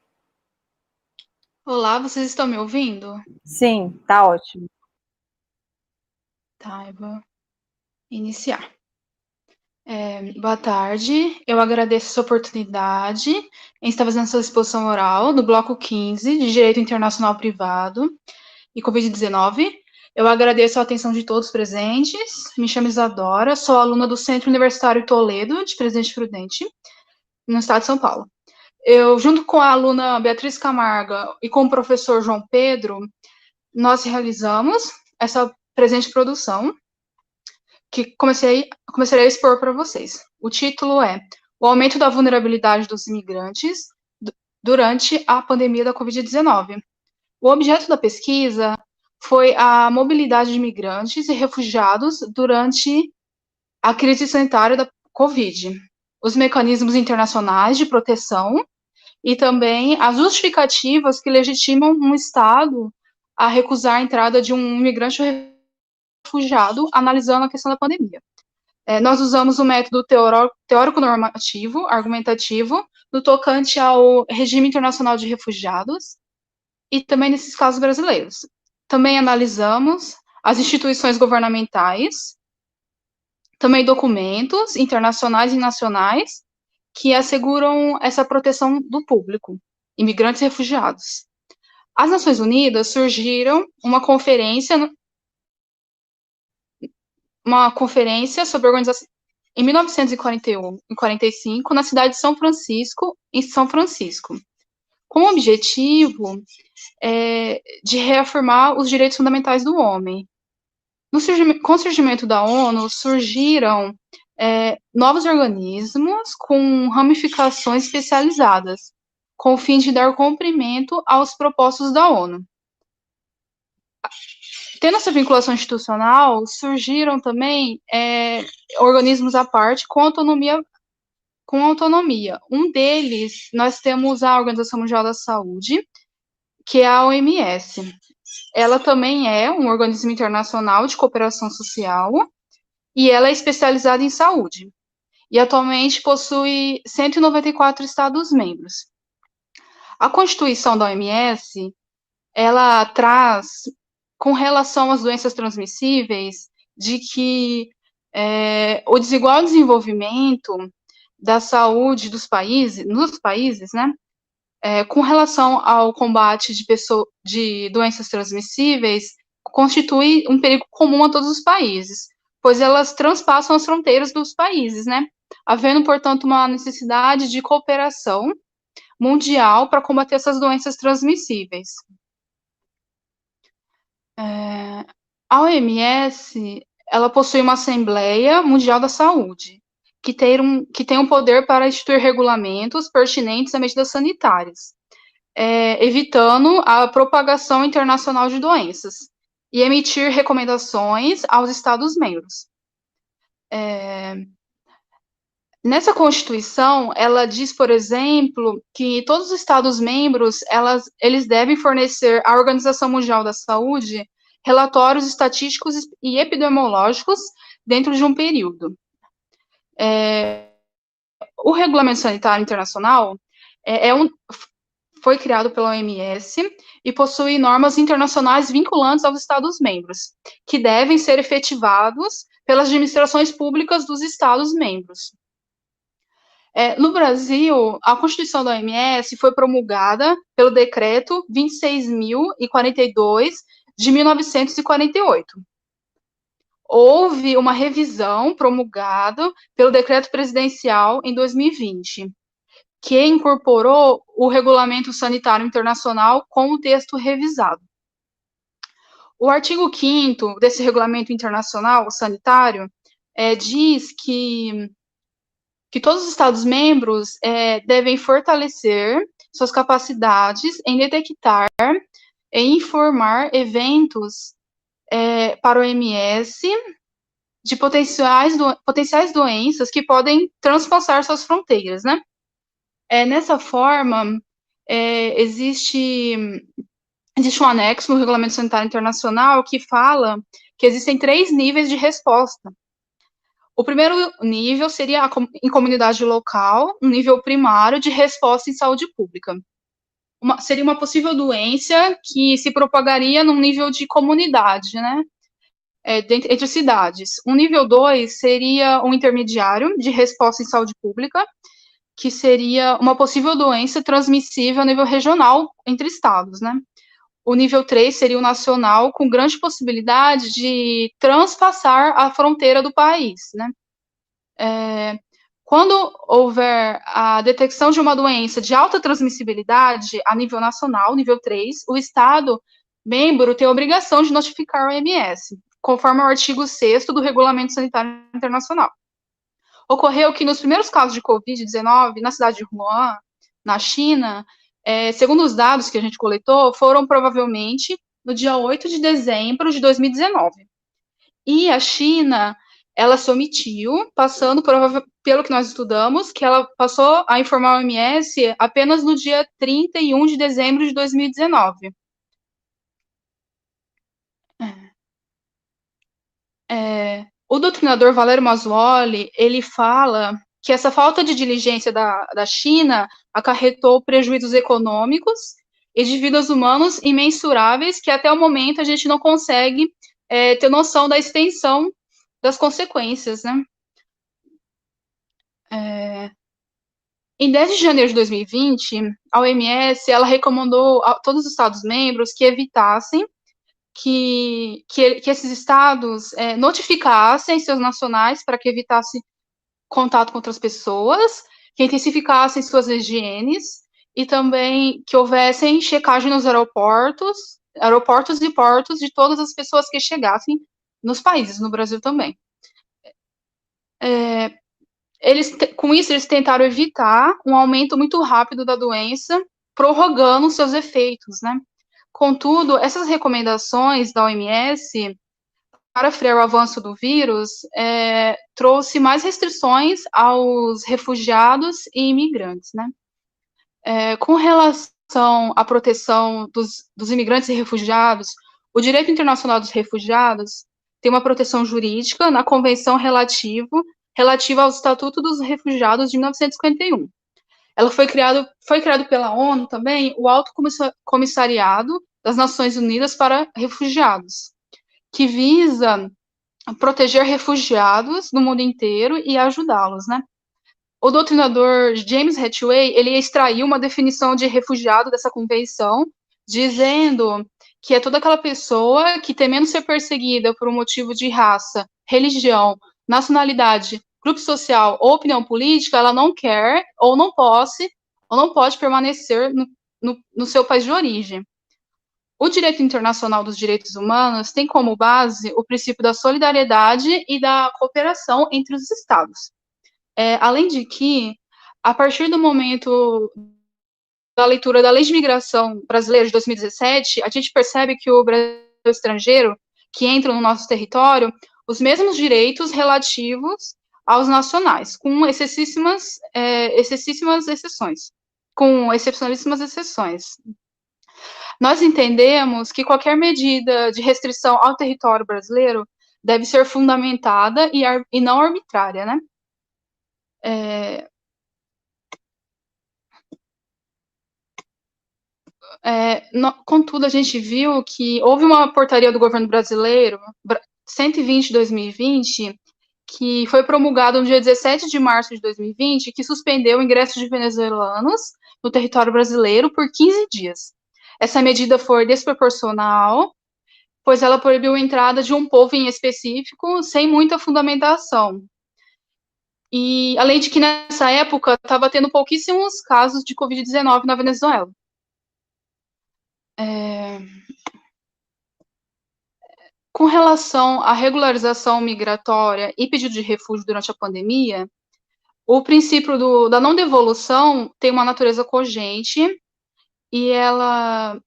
S8: Olá, vocês estão me ouvindo?
S1: Sim, tá ótimo.
S8: Tá, eu vou iniciar. Boa tarde, eu agradeço essa oportunidade em estar fazendo essa exposição oral do bloco 15 de Direito Internacional Privado e Covid-19. Eu agradeço a atenção de todos presentes. Me chamo Isadora, sou aluna do Centro Universitário Toledo, de Presidente Prudente, no estado de São Paulo. Eu, junto com a aluna Beatriz Camarga e com o professor João Pedro, nós realizamos essa presente produção, que começarei a expor para vocês. O título é O Aumento da Vulnerabilidade dos Imigrantes durante a Pandemia da Covid-19. O objeto da pesquisa foi a mobilidade de imigrantes e refugiados durante a crise sanitária da Covid, os mecanismos internacionais de proteção e também as justificativas que legitimam um Estado a recusar a entrada de um imigrante ou refugiado, analisando a questão da pandemia. Nós usamos o método teórico-normativo, argumentativo, no tocante ao regime internacional de refugiados e também nesses casos brasileiros. Também analisamos as instituições governamentais, também documentos internacionais e nacionais que asseguram essa proteção do público, imigrantes e refugiados. As Nações Unidas surgiram uma conferência sobre a organização em 1945 na cidade de São Francisco, em São Francisco, com o objetivo de reafirmar os direitos fundamentais do homem. Com o surgimento da ONU, surgiram novos organismos com ramificações especializadas, com o fim de dar cumprimento aos propósitos da ONU. Tendo essa vinculação institucional, surgiram também organismos à parte com autonomia. Um deles, nós temos a Organização Mundial da Saúde, que é a OMS. Ela também é um organismo internacional de cooperação social e ela é especializada em saúde. E atualmente possui 194 Estados-membros. A Constituição da OMS, ela traz, com relação às doenças transmissíveis, de que o desigual desenvolvimento da saúde nos países, né, com relação ao combate de doenças transmissíveis, constitui um perigo comum a todos os países, pois elas transpassam as fronteiras dos países, né, havendo, portanto, uma necessidade de cooperação mundial para combater essas doenças transmissíveis. A OMS, ela possui uma Assembleia Mundial da Saúde, que tem um poder para instituir regulamentos pertinentes a medidas sanitárias, evitando a propagação internacional de doenças, e emitir recomendações aos Estados-membros. Nessa Constituição, ela diz, por exemplo, que todos os Estados-membros, eles devem fornecer à Organização Mundial da Saúde relatórios estatísticos e epidemiológicos dentro de um período. O Regulamento Sanitário Internacional foi criado pela OMS e possui normas internacionais vinculantes aos Estados-membros, que devem ser efetivados pelas administrações públicas dos Estados-membros. No Brasil, a Constituição da OMS foi promulgada pelo Decreto 26.042, de 1948. Houve uma revisão promulgada pelo Decreto Presidencial em 2020, que incorporou o Regulamento Sanitário Internacional com o texto revisado. O artigo 5º desse Regulamento Internacional Sanitário diz que todos os Estados-membros devem fortalecer suas capacidades em detectar e informar eventos para o OMS de potenciais doenças que podem transpassar suas fronteiras, né? Nessa forma, existe um anexo no Regulamento Sanitário Internacional que fala que existem 3 níveis de resposta. O primeiro nível seria em comunidade local, um nível primário de resposta em saúde pública. Seria uma possível doença que se propagaria num nível de comunidade, né? Entre cidades. O nível 2 seria um intermediário de resposta em saúde pública, que seria uma possível doença transmissível a nível regional entre estados, né? O nível 3 seria o nacional, com grande possibilidade de transpassar a fronteira do país, né? Quando houver a detecção de uma doença de alta transmissibilidade a nível nacional, nível 3, o Estado membro tem a obrigação de notificar o OMS, conforme o artigo 6º do Regulamento Sanitário Internacional. Ocorreu que nos primeiros casos de Covid-19, na cidade de Wuhan, na China, segundo os dados que a gente coletou, foram provavelmente no dia 8 de dezembro de 2019. E a China, ela se omitiu, passando, pelo que nós estudamos, que ela passou a informar o OMS apenas no dia 31 de dezembro de 2019. O doutrinador Valério Mazzuoli, ele fala que essa falta de diligência da China acarretou prejuízos econômicos e de vidas humanas imensuráveis, que até o momento a gente não consegue ter noção da extensão das consequências, né? Em 10 de janeiro de 2020, a OMS, ela recomendou a todos os Estados-membros que evitassem que esses estados notificassem seus nacionais para que evitasse contato com outras pessoas, que intensificassem suas higienes e também que houvessem checagem nos aeroportos e portos de todas as pessoas que chegassem nos países, no Brasil também. Com isso, eles tentaram evitar um aumento muito rápido da doença, prorrogando seus efeitos, né? Contudo, essas recomendações da OMS para frear o avanço do vírus trouxe mais restrições aos refugiados e imigrantes, né? Com relação à proteção dos imigrantes e refugiados, o direito internacional dos refugiados tem uma proteção jurídica na Convenção relativa ao Estatuto dos Refugiados de 1951. Ela foi criado pela ONU também o Alto Comissariado das Nações Unidas para Refugiados, que visa proteger refugiados no mundo inteiro e ajudá-los, né? O doutrinador James Hathaway, ele extraiu uma definição de refugiado dessa convenção, dizendo que é toda aquela pessoa que, temendo ser perseguida por um motivo de raça, religião, nacionalidade, grupo social ou opinião política, ela não quer ou não pode permanecer no seu país de origem. O direito internacional dos direitos humanos tem como base o princípio da solidariedade e da cooperação entre os Estados. Além de que, a partir do momento da leitura da Lei de Imigração Brasileira de 2017, a gente percebe que o Brasil estrangeiro que entra no nosso território, os mesmos direitos relativos aos nacionais, com excepcionalíssimas exceções. Nós entendemos que qualquer medida de restrição ao território brasileiro deve ser fundamentada e não arbitrária, né? Contudo, a gente viu que houve uma portaria do governo brasileiro, 120 de 2020, que foi promulgada no dia 17 de março de 2020, que suspendeu o ingresso de venezuelanos no território brasileiro por 15 dias. Essa medida foi desproporcional, pois ela proibiu a entrada de um povo em específico, sem muita fundamentação. E, além de que, nessa época, estava tendo pouquíssimos casos de Covid-19 na com relação à regularização migratória e pedido de refúgio durante a pandemia, o princípio da não devolução tem uma natureza cogente e ela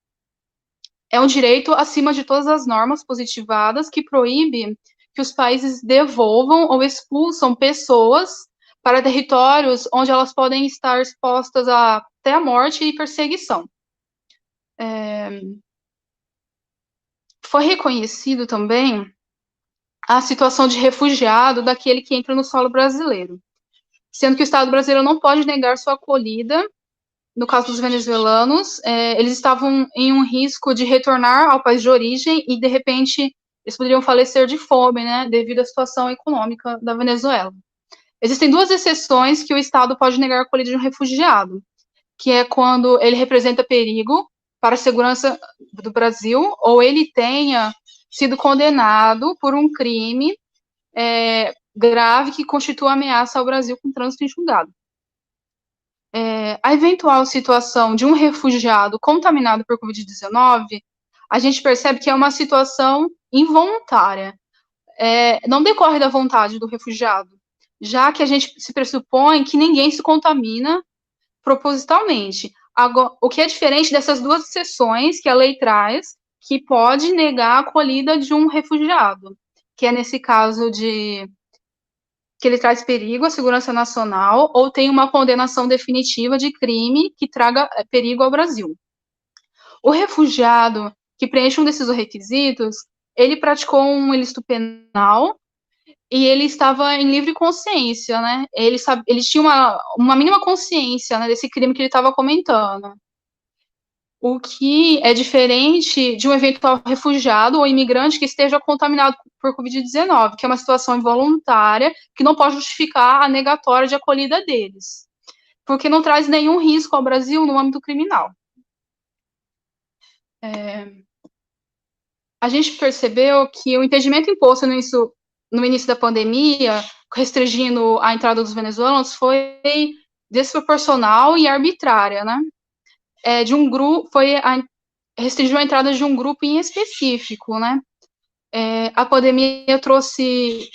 S8: é um direito acima de todas as normas positivadas que proíbe que os países devolvam ou expulsam pessoas para territórios onde elas podem estar expostas até a morte e perseguição. Foi reconhecido também a situação de refugiado daquele que entra no solo brasileiro, sendo que o Estado brasileiro não pode negar sua acolhida. No caso dos venezuelanos, eles estavam em um risco de retornar ao país de origem e, de repente, eles poderiam falecer de fome, né, devido à situação econômica da Venezuela. Existem duas exceções que o Estado pode negar a acolhida de um refugiado, que é quando ele representa perigo para a segurança do Brasil ou ele tenha sido condenado por um crime grave que constitua ameaça ao Brasil com trânsito em julgado. A eventual situação de um refugiado contaminado por Covid-19, a gente percebe que é uma situação involuntária, não decorre da vontade do refugiado, já que a gente se pressupõe que ninguém se contamina propositalmente. Agora, o que é diferente dessas duas exceções que a lei traz, que pode negar a acolhida de um refugiado, que é nesse caso de que ele traz perigo à segurança nacional ou tem uma condenação definitiva de crime que traga perigo ao Brasil. O refugiado que preenche um desses requisitos, ele praticou um ilícito penal e ele estava em livre consciência, né? Ele tinha uma mínima consciência, né, desse crime que ele estava comentando. O que é diferente de um eventual refugiado ou imigrante que esteja contaminado por Covid-19, que é uma situação involuntária que não pode justificar a negatória de acolhida deles, porque não traz nenhum risco ao Brasil no âmbito criminal. A gente percebeu que o impedimento imposto no início da pandemia, restringindo a entrada dos venezuelanos, foi desproporcional e arbitrária, né? Restringiu a entrada de um grupo em específico, né? A pandemia trouxe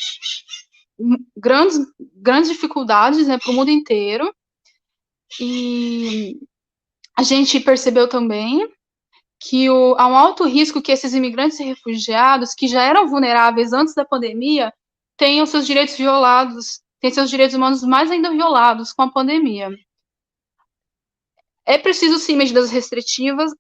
S8: grandes dificuldades, né, para o mundo inteiro, e a gente percebeu também que há um alto risco que esses imigrantes e refugiados, que já eram vulneráveis antes da pandemia, tenham seus direitos violados, tenham seus direitos humanos mais ainda violados com a pandemia. É preciso, sim, medidas restritivas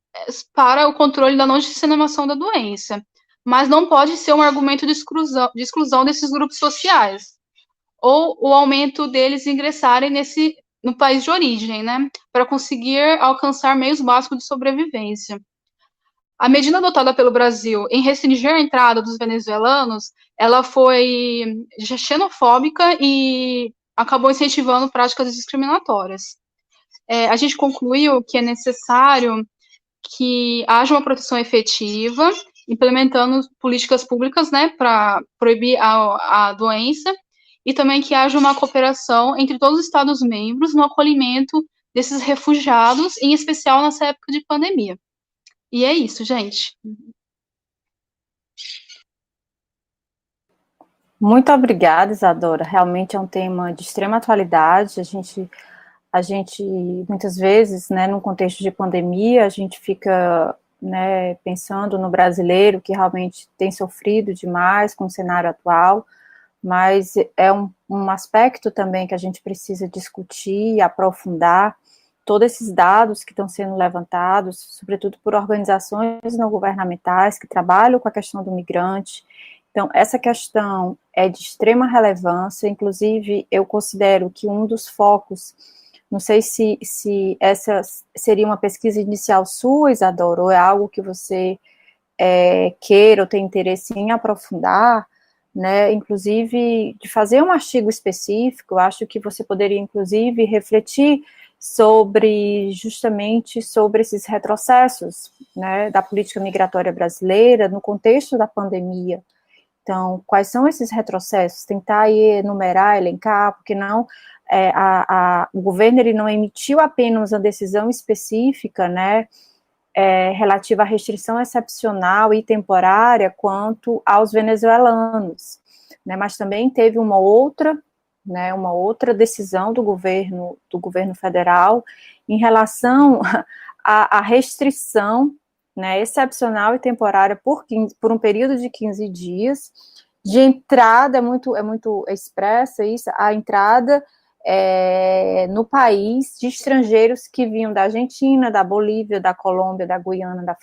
S8: para o controle da não disseminação da doença, mas não pode ser um argumento de exclusão desses grupos sociais, ou o aumento deles ingressarem no país de origem, né, para conseguir alcançar meios básicos de sobrevivência. A medida adotada pelo Brasil em restringir a entrada dos venezuelanos, ela foi xenofóbica e acabou incentivando práticas discriminatórias. A gente concluiu que é necessário que haja uma proteção efetiva, implementando políticas públicas, né, para proibir a doença, e também que haja uma cooperação entre todos os Estados-membros no acolhimento desses refugiados, em especial nessa época de pandemia. E é isso, gente.
S1: Muito obrigada, Isadora. Realmente é um tema de extrema atualidade. A gente muitas vezes, né, num contexto de pandemia, a gente fica, né, pensando no brasileiro que realmente tem sofrido demais com o cenário atual, mas é um aspecto também que a gente precisa discutir e aprofundar todos esses dados que estão sendo levantados, sobretudo por organizações não governamentais que trabalham com a questão do migrante. Então, essa questão é de extrema relevância, inclusive eu considero que um dos focos, não sei se essa seria uma pesquisa inicial sua, Isadora, ou é algo que você queira ou tem interesse em aprofundar, né, inclusive de fazer um artigo específico. Eu acho que você poderia, inclusive, refletir justamente sobre esses retrocessos, né, da política migratória brasileira no contexto da pandemia. Então, quais são esses retrocessos? Tentar aí enumerar, elencar, porque não o governo ele não emitiu apenas uma decisão específica, né, relativa à restrição excepcional e temporária quanto aos venezuelanos, né, mas também teve uma outra decisão do governo federal em relação à restrição, né, excepcional e temporária por um período de 15 dias, de entrada, é muito expressa isso, a entrada no país de estrangeiros que vinham da Argentina, da Bolívia, da Colômbia, da Guiana,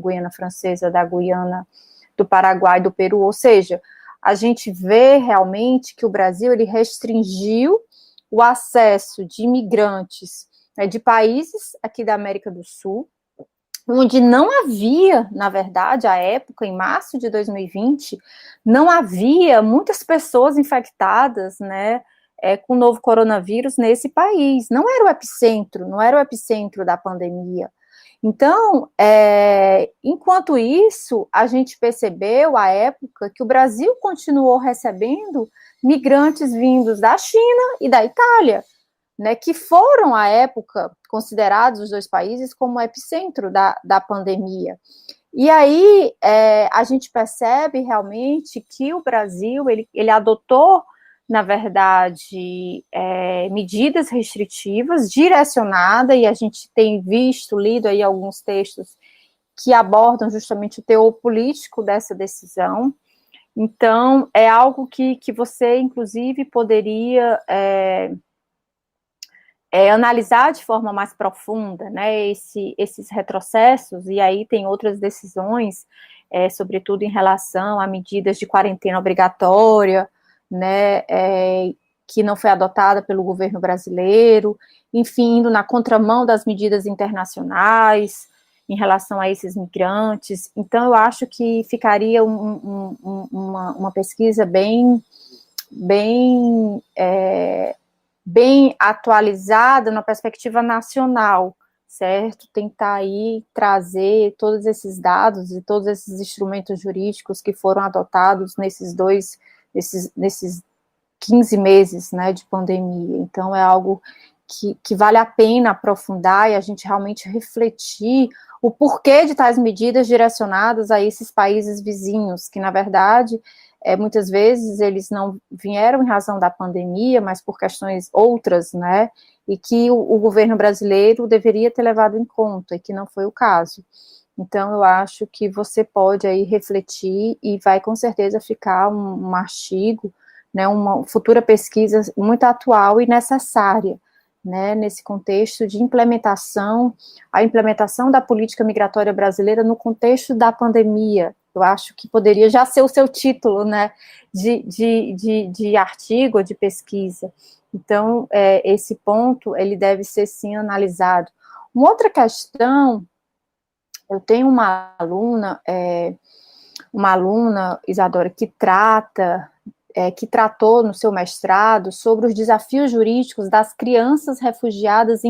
S1: Guiana Francesa, da Guiana, do Paraguai, do Peru, ou seja, a gente vê realmente que o Brasil ele restringiu o acesso de imigrantes, né, de países aqui da América do Sul, onde não havia, na verdade, à época, em março de 2020, não havia muitas pessoas infectadas, né, com o novo coronavírus nesse país. Não era o epicentro da pandemia. Então, enquanto isso, a gente percebeu, à época, que o Brasil continuou recebendo migrantes vindos da China e da Itália, né, que foram, à época, considerados os dois países como epicentro da pandemia. E aí, a gente percebe realmente que o Brasil, ele adotou, na verdade, medidas restritivas direcionadas, e a gente tem lido aí alguns textos que abordam justamente o teor político dessa decisão. Então, é algo que você, inclusive, poderia analisar de forma mais profunda, né, esses retrocessos, e aí tem outras decisões, sobretudo em relação a medidas de quarentena obrigatória, né, que não foi adotada pelo governo brasileiro, enfim, indo na contramão das medidas internacionais em relação a esses migrantes. Então, eu acho que ficaria uma pesquisa bem atualizada na perspectiva nacional, certo? Tentar aí trazer todos esses dados e todos esses instrumentos jurídicos que foram adotados nesses 15 meses, né, de pandemia. Então, é algo que vale a pena aprofundar e a gente realmente refletir o porquê de tais medidas direcionadas a esses países vizinhos, que, na verdade, muitas vezes eles não vieram em razão da pandemia, mas por questões outras, né, e que o governo brasileiro deveria ter levado em conta, e que não foi o caso. Então, eu acho que você pode aí refletir, e vai com certeza ficar um artigo, né, uma futura pesquisa muito atual e necessária, né, nesse contexto de a implementação da política migratória brasileira no contexto da pandemia. Eu acho que poderia já ser o seu título, né, de artigo, de pesquisa. Então, esse ponto, ele deve ser, sim, analisado. Uma outra questão, eu tenho uma aluna, Isadora, que tratou no seu mestrado sobre os desafios jurídicos das crianças refugiadas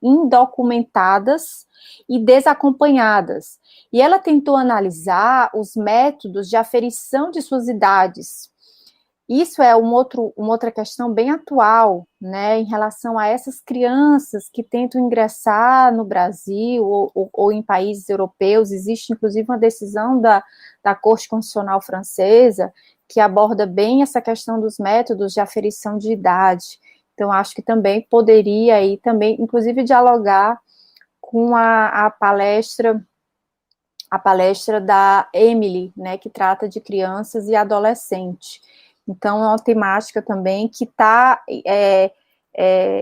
S1: indocumentadas e desacompanhadas. E ela tentou analisar os métodos de aferição de suas idades. Isso é uma outra questão bem atual, né, em relação a essas crianças que tentam ingressar no Brasil ou em países europeus. Existe, inclusive, uma decisão da Corte Constitucional Francesa que aborda bem essa questão dos métodos de aferição de idade. Então, acho que também poderia aí também, inclusive, dialogar com a palestra da Emily, né, que trata de crianças e adolescentes. Então, é uma temática também que está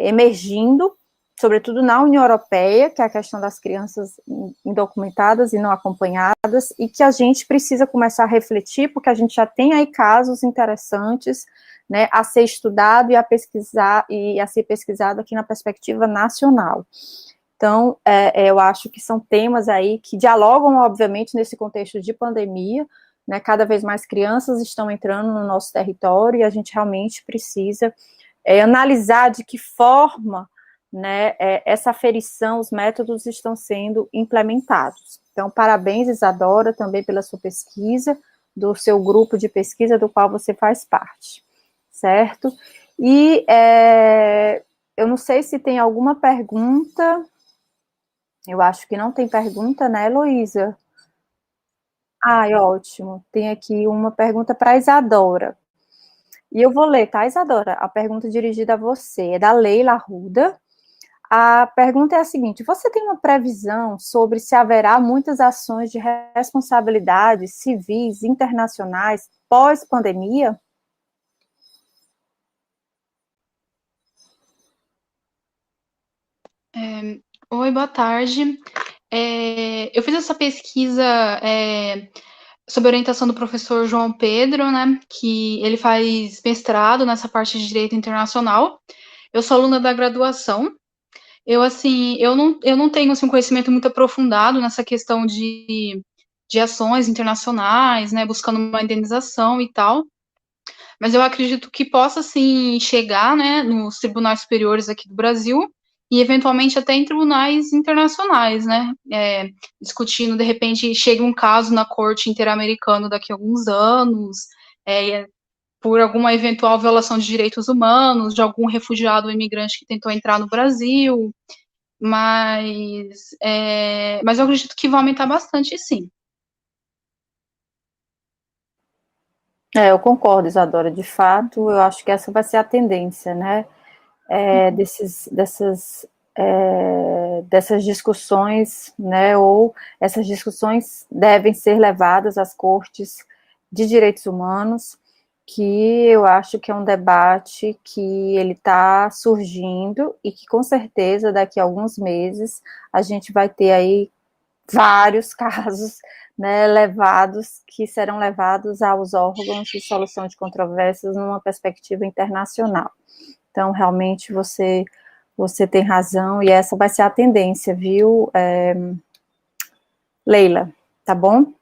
S1: emergindo, sobretudo na União Europeia, que é a questão das crianças indocumentadas e não acompanhadas, e que a gente precisa começar a refletir, porque a gente já tem aí casos interessantes, né, a ser estudado e a ser pesquisado aqui na perspectiva nacional. Então, eu acho que são temas aí que dialogam, obviamente, nesse contexto de pandemia, né, cada vez mais crianças estão entrando no nosso território e a gente realmente precisa analisar de que forma, né, essa aferição, os métodos estão sendo implementados. Então, parabéns, Isadora, também pela sua pesquisa, do seu grupo de pesquisa do qual você faz parte, certo? E eu não sei se tem alguma pergunta Eu acho que não tem pergunta, né, Heloísa? Ai, ótimo. Tem aqui uma pergunta para a Isadora. E eu vou ler, tá, Isadora? A pergunta dirigida a você é da Leila Arruda. A pergunta é a seguinte: você tem uma previsão sobre se haverá muitas ações de responsabilidade civis internacionais pós-pandemia?
S8: Oi, boa tarde. Eu fiz essa pesquisa sob orientação do professor João Pedro, né, que ele faz mestrado nessa parte de Direito Internacional. Eu sou aluna da graduação. Eu não tenho, assim, um conhecimento muito aprofundado nessa questão de ações internacionais, né, buscando uma indenização e tal, mas eu acredito que possa, sim, chegar, né, nos tribunais superiores aqui do Brasil e, eventualmente, até em tribunais internacionais, né, discutindo, de repente, chega um caso na corte interamericana daqui a alguns anos, por alguma eventual violação de direitos humanos, de algum refugiado ou imigrante que tentou entrar no Brasil, mas eu acredito que vai aumentar bastante, sim.
S1: Eu concordo, Isadora. De fato, eu acho que essa vai ser a tendência, né? Dessas discussões, né? Ou essas discussões devem ser levadas às cortes de direitos humanos, que eu acho que é um debate que ele está surgindo e que com certeza daqui a alguns meses a gente vai ter aí vários casos, né, que serão levados aos órgãos de solução de controvérsias numa perspectiva internacional. Então, realmente, você tem razão, e essa vai ser a tendência, viu, Leila? Tá bom?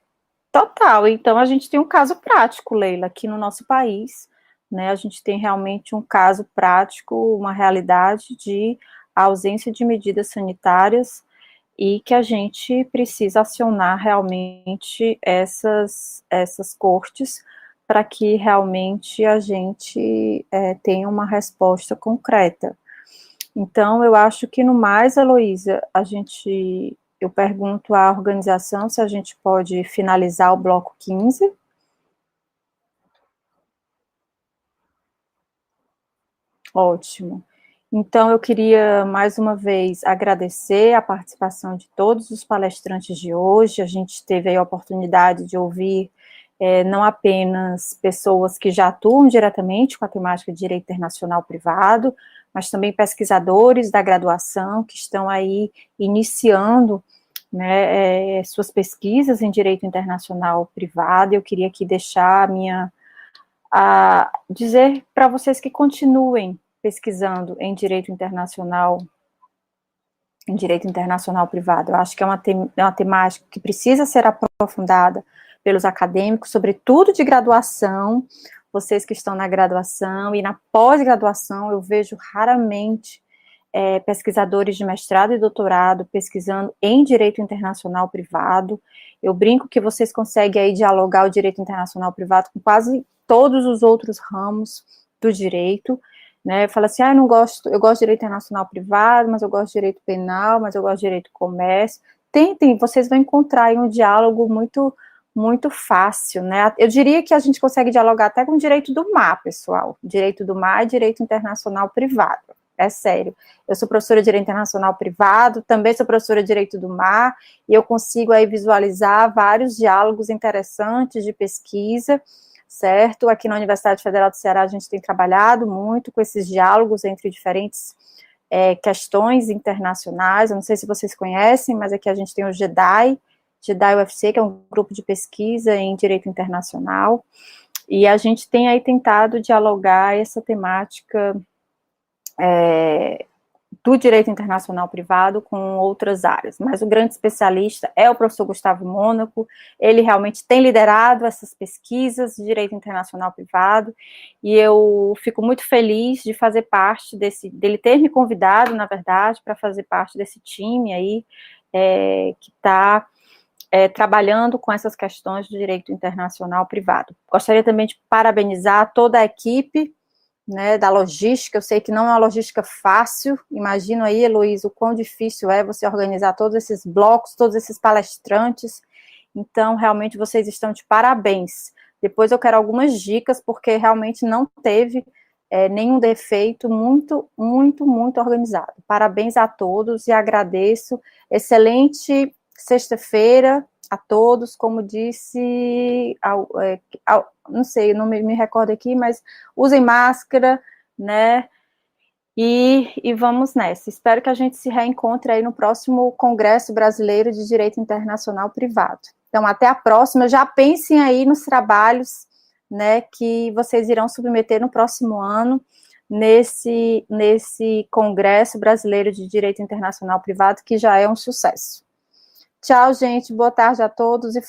S1: Total. Então, a gente tem um caso prático, Leila, aqui no nosso país, né, a gente tem realmente um caso prático, uma realidade de ausência de medidas sanitárias e que a gente precisa acionar realmente essas cortes para que realmente a gente tenha uma resposta concreta. Então, eu acho que no mais, Heloísa, eu pergunto à organização se a gente pode finalizar o bloco 15. Ótimo. Então, eu queria, mais uma vez, agradecer a participação de todos os palestrantes de hoje. A gente teve aí a oportunidade de ouvir não apenas pessoas que já atuam diretamente com a temática de direito internacional privado, mas também pesquisadores da graduação que estão aí iniciando, né, suas pesquisas em direito internacional privado. Eu queria aqui deixar dizer para vocês que continuem pesquisando em direito internacional privado. Eu acho que é uma temática que precisa ser aprofundada pelos acadêmicos, sobretudo de graduação, vocês que estão na graduação e na pós-graduação. Eu vejo raramente pesquisadores de mestrado e doutorado pesquisando em direito internacional privado. Eu brinco que vocês conseguem aí dialogar o direito internacional privado com quase todos os outros ramos do direito, né? Fala assim, eu gosto de direito internacional privado, mas eu gosto de direito penal, mas eu gosto de direito do comércio. Tentem, vocês vão encontrar aí um diálogo muito fácil, né? Eu diria que a gente consegue dialogar até com o direito do mar, pessoal. Direito do mar e direito internacional privado. É sério. Eu sou professora de direito internacional privado, também sou professora de direito do mar, e eu consigo aí visualizar vários diálogos interessantes de pesquisa, certo? Aqui na Universidade Federal do Ceará a gente tem trabalhado muito com esses diálogos entre diferentes questões internacionais. Eu não sei se vocês conhecem, mas aqui a gente tem o GEDAI UFC, que é um grupo de pesquisa em direito internacional, e a gente tem aí tentado dialogar essa temática do direito internacional privado com outras áreas, mas o grande especialista é o professor Gustavo Mônaco. Ele realmente tem liderado essas pesquisas de direito internacional privado, e eu fico muito feliz de fazer parte dele ter me convidado, na verdade, para fazer parte desse time aí, que está trabalhando com essas questões do direito internacional privado. Gostaria também de parabenizar toda a equipe, né, da logística. Eu sei que não é uma logística fácil. Imagino aí, Heloísa, o quão difícil é você organizar todos esses blocos, todos esses palestrantes. Então, realmente, vocês estão de parabéns. Depois eu quero algumas dicas, porque realmente não teve nenhum defeito, muito, muito, muito organizado. Parabéns a todos e agradeço. Excelente sexta-feira a todos, como disse, não sei, não me recordo aqui, mas usem máscara, né, e vamos nessa. Espero que a gente se reencontre aí no próximo Congresso Brasileiro de Direito Internacional Privado. Então, até a próxima. Já pensem aí nos trabalhos, né, que vocês irão submeter no próximo ano, nesse Congresso Brasileiro de Direito Internacional Privado, que já é um sucesso. Tchau, gente. Boa tarde a todos e foi